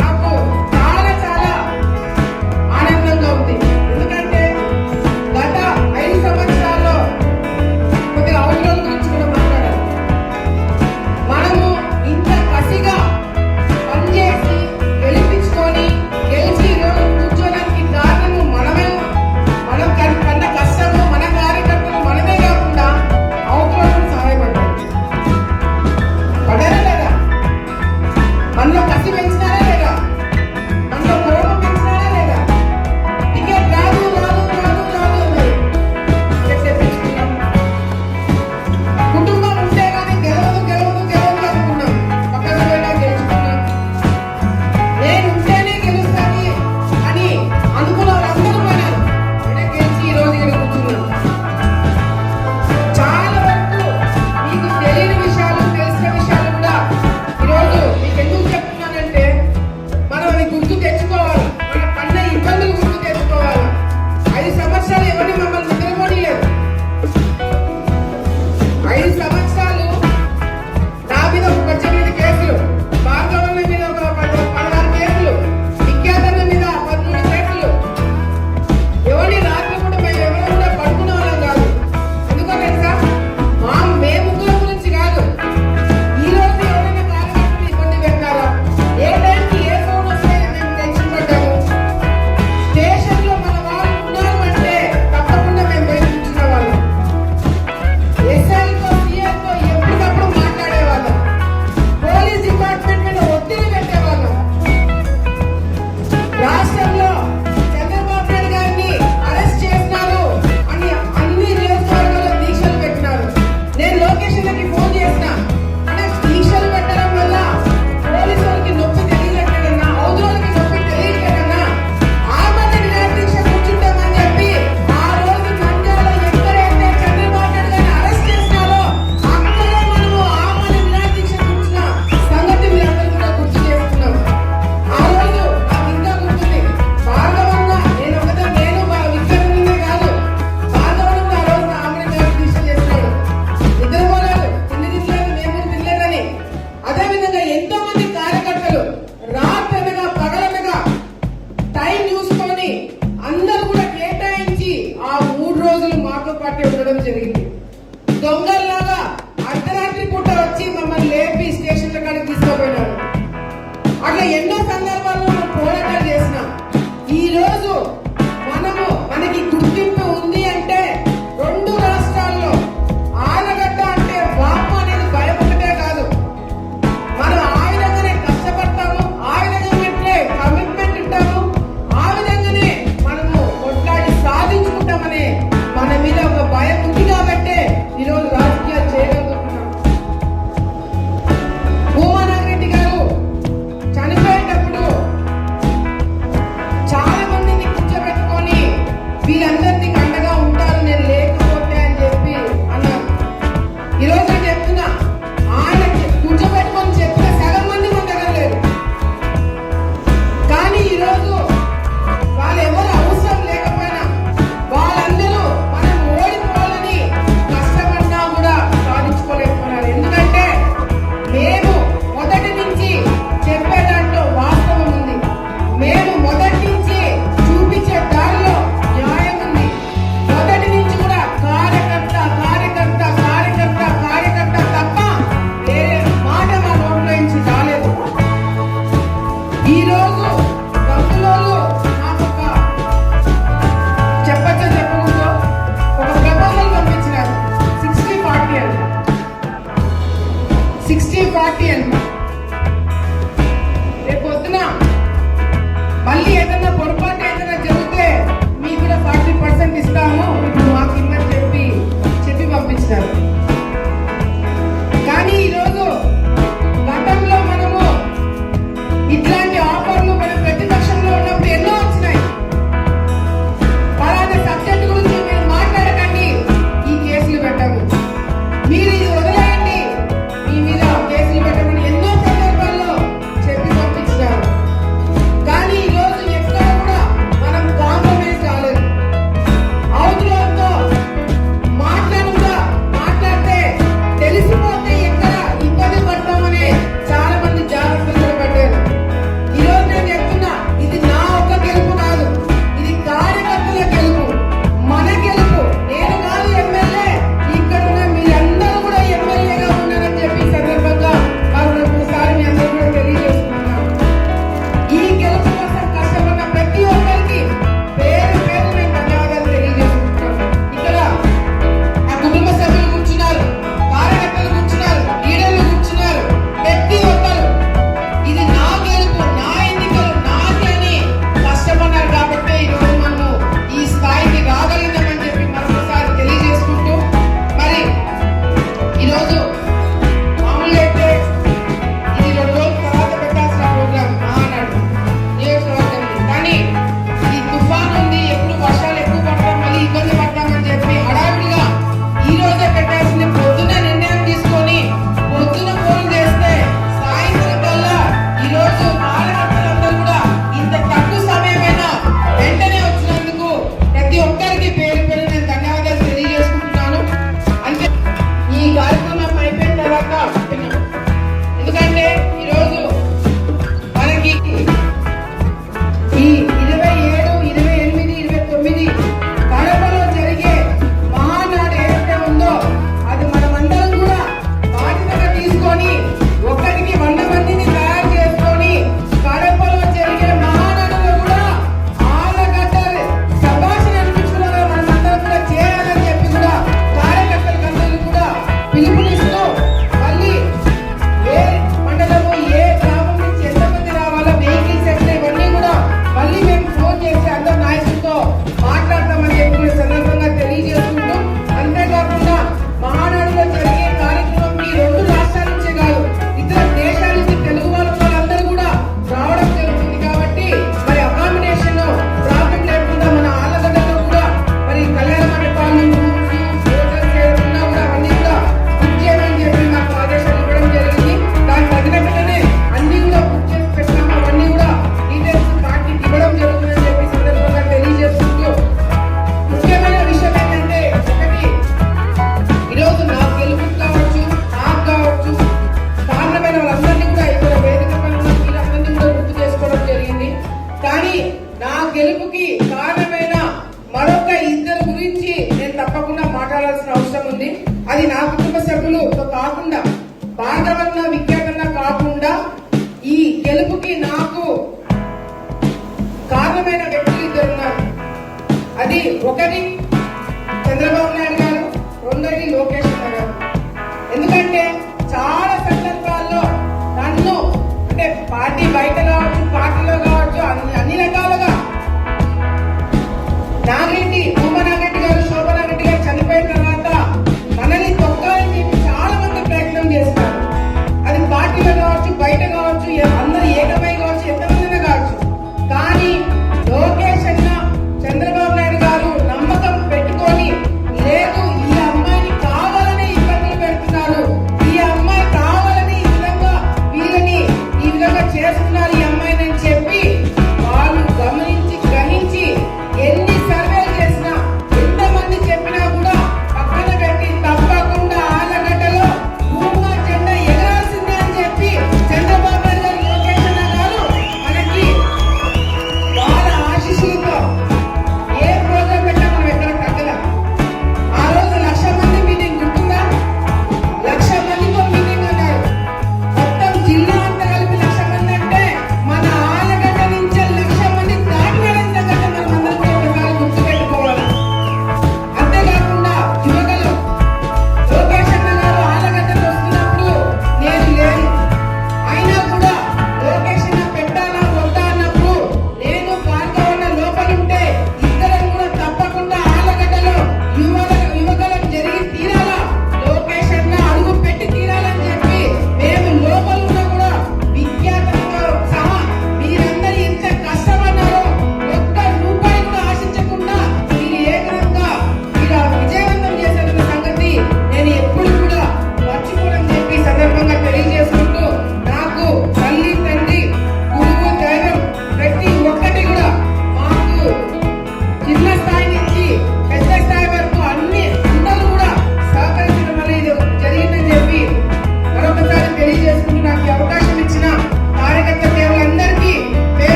నాకు చాలా చాలా ఆనందంగా ఉంది. ఎందుకంటే గత 5 సంవత్సరాల్లో కొద్దిగా అవసరాల గురించి కూడా మాట్లాడాలి. మనము ఇంత కసిగా పనిచేసి గెలిపించుకొని గెలిచి ఈరోజు కూర్చోడానికి కారణము మనమే. మనం కన్న కష్టము మన కార్యకర్తలు మనమే కాకుండా అవసరం సహాయపడ్డారు. పడారా లేదా? మనలో కసి పెంచినారా లేదా? మనలో కోపం పెంచినారా లేదా? టికెట్ రాదు రాదు రాదు రాదు అన్నారు. టికెట్ తెప్పించుకున్నాం. కుటుంబం ఉంటే కానీ గెలవదు గెలవదు గెలవదు అనుకున్నాం. పక్కన పోయినా గెలుచుకున్నాం. నేను ఉంటేనే గెలుస్తాను అని అనుకున్న వాళ్ళందరూ పోయినారు. నేనే గెలిచి ఈరోజు ఇక్కడ కూర్చున్నాను. చాలా వరకు మీకు తెలియని విషయాలు తెలిసిన విషయాలు కూడా ఈరోజు మీకు ఎందుకు చెప్తున్నానంటే మనం అవి గుర్తు తెచ్చుకోవాలి. మన కన్న ఇబ్బందులు గుర్తు తెచ్చుకోవాలి. 5 సంవత్సరాలు ఎవరిని మమ్మల్ని నిద్రపోనీయలేదు. 5 సంవత్సరాలు నా మీద ఒక 18 కేసులు, భార్గవన్న మీద ఒక 16 కేసులు, విఖ్యాతన్న మీద 13 కేసులు. ఎవరి రాత్రి కూడా మేము ఎవరు కూడా పడుకునే వాళ్ళం కాదు. ఎందుకో తెలుసా? మే ముగ్గురు గురించి కాదు. ఈ రోజు ఎవరైనా కార్యకర్తలు ఇబ్బంది పెట్టారా? ఏ టైంకి ఏ ఫోన్ వస్తే మేము టెన్షన్ పడ్డాము. స్టేషన్ లో మన వాళ్ళు ఉన్నారు అంటే తప్పకుండా మేము పోయి కూర్చునే వాళ్ళం. ఎస్ఐలతో సీఎంతో ఎప్పటికప్పుడు మాట్లాడేవాళ్ళం. పోలీస్ డిపార్ట్మెంట్ మీద ఒత్తిడి పెట్టేవాళ్ళం. రాష్ట్రంలో చంద్రబాబు నాయుడు గారిని అరెస్ట్ చేస్తున్నారు అని అన్ని నియోజకవర్గాల్లో దీక్షలు పెట్టినారు. నేను లొకేషన్లకి ఫోన్ చేసిన అంటే దీక్షలు పెట్టడం వల్ల పోలీసు వాళ్ళకి నొప్పి తెలియట్లేదన్నా, అవతలకి నొప్పి తెలియట్లేదన్నా, ఆమరణ నిరాదీక్ష కూర్చుంటామని చెప్పి ఆ రోజు నంద్యాలలో ఎక్కడైతే చంద్రబాబు నాయుడు గారిని అరెస్ట్ చేసినారో అక్కడే మనము ఆమరణ నిరాదీక్ష కూర్చున్న సంగతి మీరందరూ కూడా గుర్తు చేసుకున్నాం. ఆ రోజు నాకు ఇంకా గుర్తుంది. భార్గవన్న నేను విద్యార్థులనే కాదు, భార్గవన్న ఆ రోజు ఆమరణ నిరాదీక్ష చేసినాడు. నిద్రపోలేదు, తిండి తినలేదు, మేము తినలేదని. అదేవిధంగా ఎంతో మంది కార్యకర్తలు రాత్రనగా పగలనగా టైం చూసుకొని అందరూ కూడా కేటాయించి ఆ 3 రోజులు మాతో పాటే ఉండడం జరిగింది. దొంగల్లాగా అర్ధరాత్రి పూట వచ్చి మమ్మల్ని లేపి స్టేషన్ల కాడికి తీసుకుపోయినారు. అట్లా ఎన్నో సందర్భాల్లో మనం పోరాటాలు చేసినాం. ఈ రోజు మనకి గుర్తింపు ఉంది అంటే 2 రాష్ట్రాల్లో ఆలగడ్డ అంటే వాపు అనేది భయం ఒకటే కాదు. మనం ఆ విధంగానే కష్టపడతాము, ఆ విధంగానే కమిట్మెంట్ ఉంటాము, ఆ విధంగానే మనము కొట్లాడి సాధించుకుంటామనే మన మీద ఒక భయం ఉంది కాబట్టే ఈరోజు రాజకీయాలు చేయగలుగుతున్నాం. భూమానారెడ్డి గారు చనిపోయేటప్పుడు చాలా మందిని కూర్చోబెట్టుకొని వీళ్ళందరినీ అండగా ఉంటారు నేను లేకపోతే అని చెప్పి అన్నారు. ఈరోజు నేను చెప్తున్నా, ఆయన కూర్చోబెట్టుకొని చెప్పిన సగం మంది మన దగ్గర లేరు. కానీ ఈరోజు వాళ్ళు ఎవరు అవసరం లేకపోయినా వాళ్ళందరూ మనం ఓడిపోవాలని కష్టపడినా కూడా సాధించుకోలేకపోయినారు. ఎందుకంటే మేము మొదటి నుంచి చెప్పే దాంట్లో వాస్తవం ఉంది. మేము మొదటి నుంచి చూపించే దారిలో న్యాయం ఉంది. మొదటి నుంచి కూడా కార్యకర్త కార్యకర్త కార్యకర్త కార్యకర్త తప్ప వేరే మాట మా నోట్లో నుంచి రాలేదు. ఈ రోజు దంపులోళ్ళు నాకు ఒక చెప్పకూడదు ఒక ప్రపోజల్ పంపించినారు. 60-40 అని 60-40 అని రేపు పొద్దున మళ్ళీ ఏదైనా పొరపాటు ఏదైనా జరిగితే మీకు కూడా 40% ఇస్తాము, ఇప్పుడు మాకు ఇమ్మని చెప్పి పంపించినారు. కానీ ఈరోజు గతంలో మనము ఇట్లాంటి ఆఫర్లు గెలుపుకి కారణమైన మరొక ఇద్దరు గురించి నేను తప్పకుండా మాట్లాడాల్సిన అవసరం ఉంది. అది నా కుటుంబ సభ్యులతో కాకుండా, భార్గవన్న విఖ్యాతన్న కాకుండా, ఈ గెలుపుకి నాకు కారణమైన వ్యక్తులు ఇద్దరు ఉన్నారు. అది ఒకటి చంద్రబాబు నాయుడు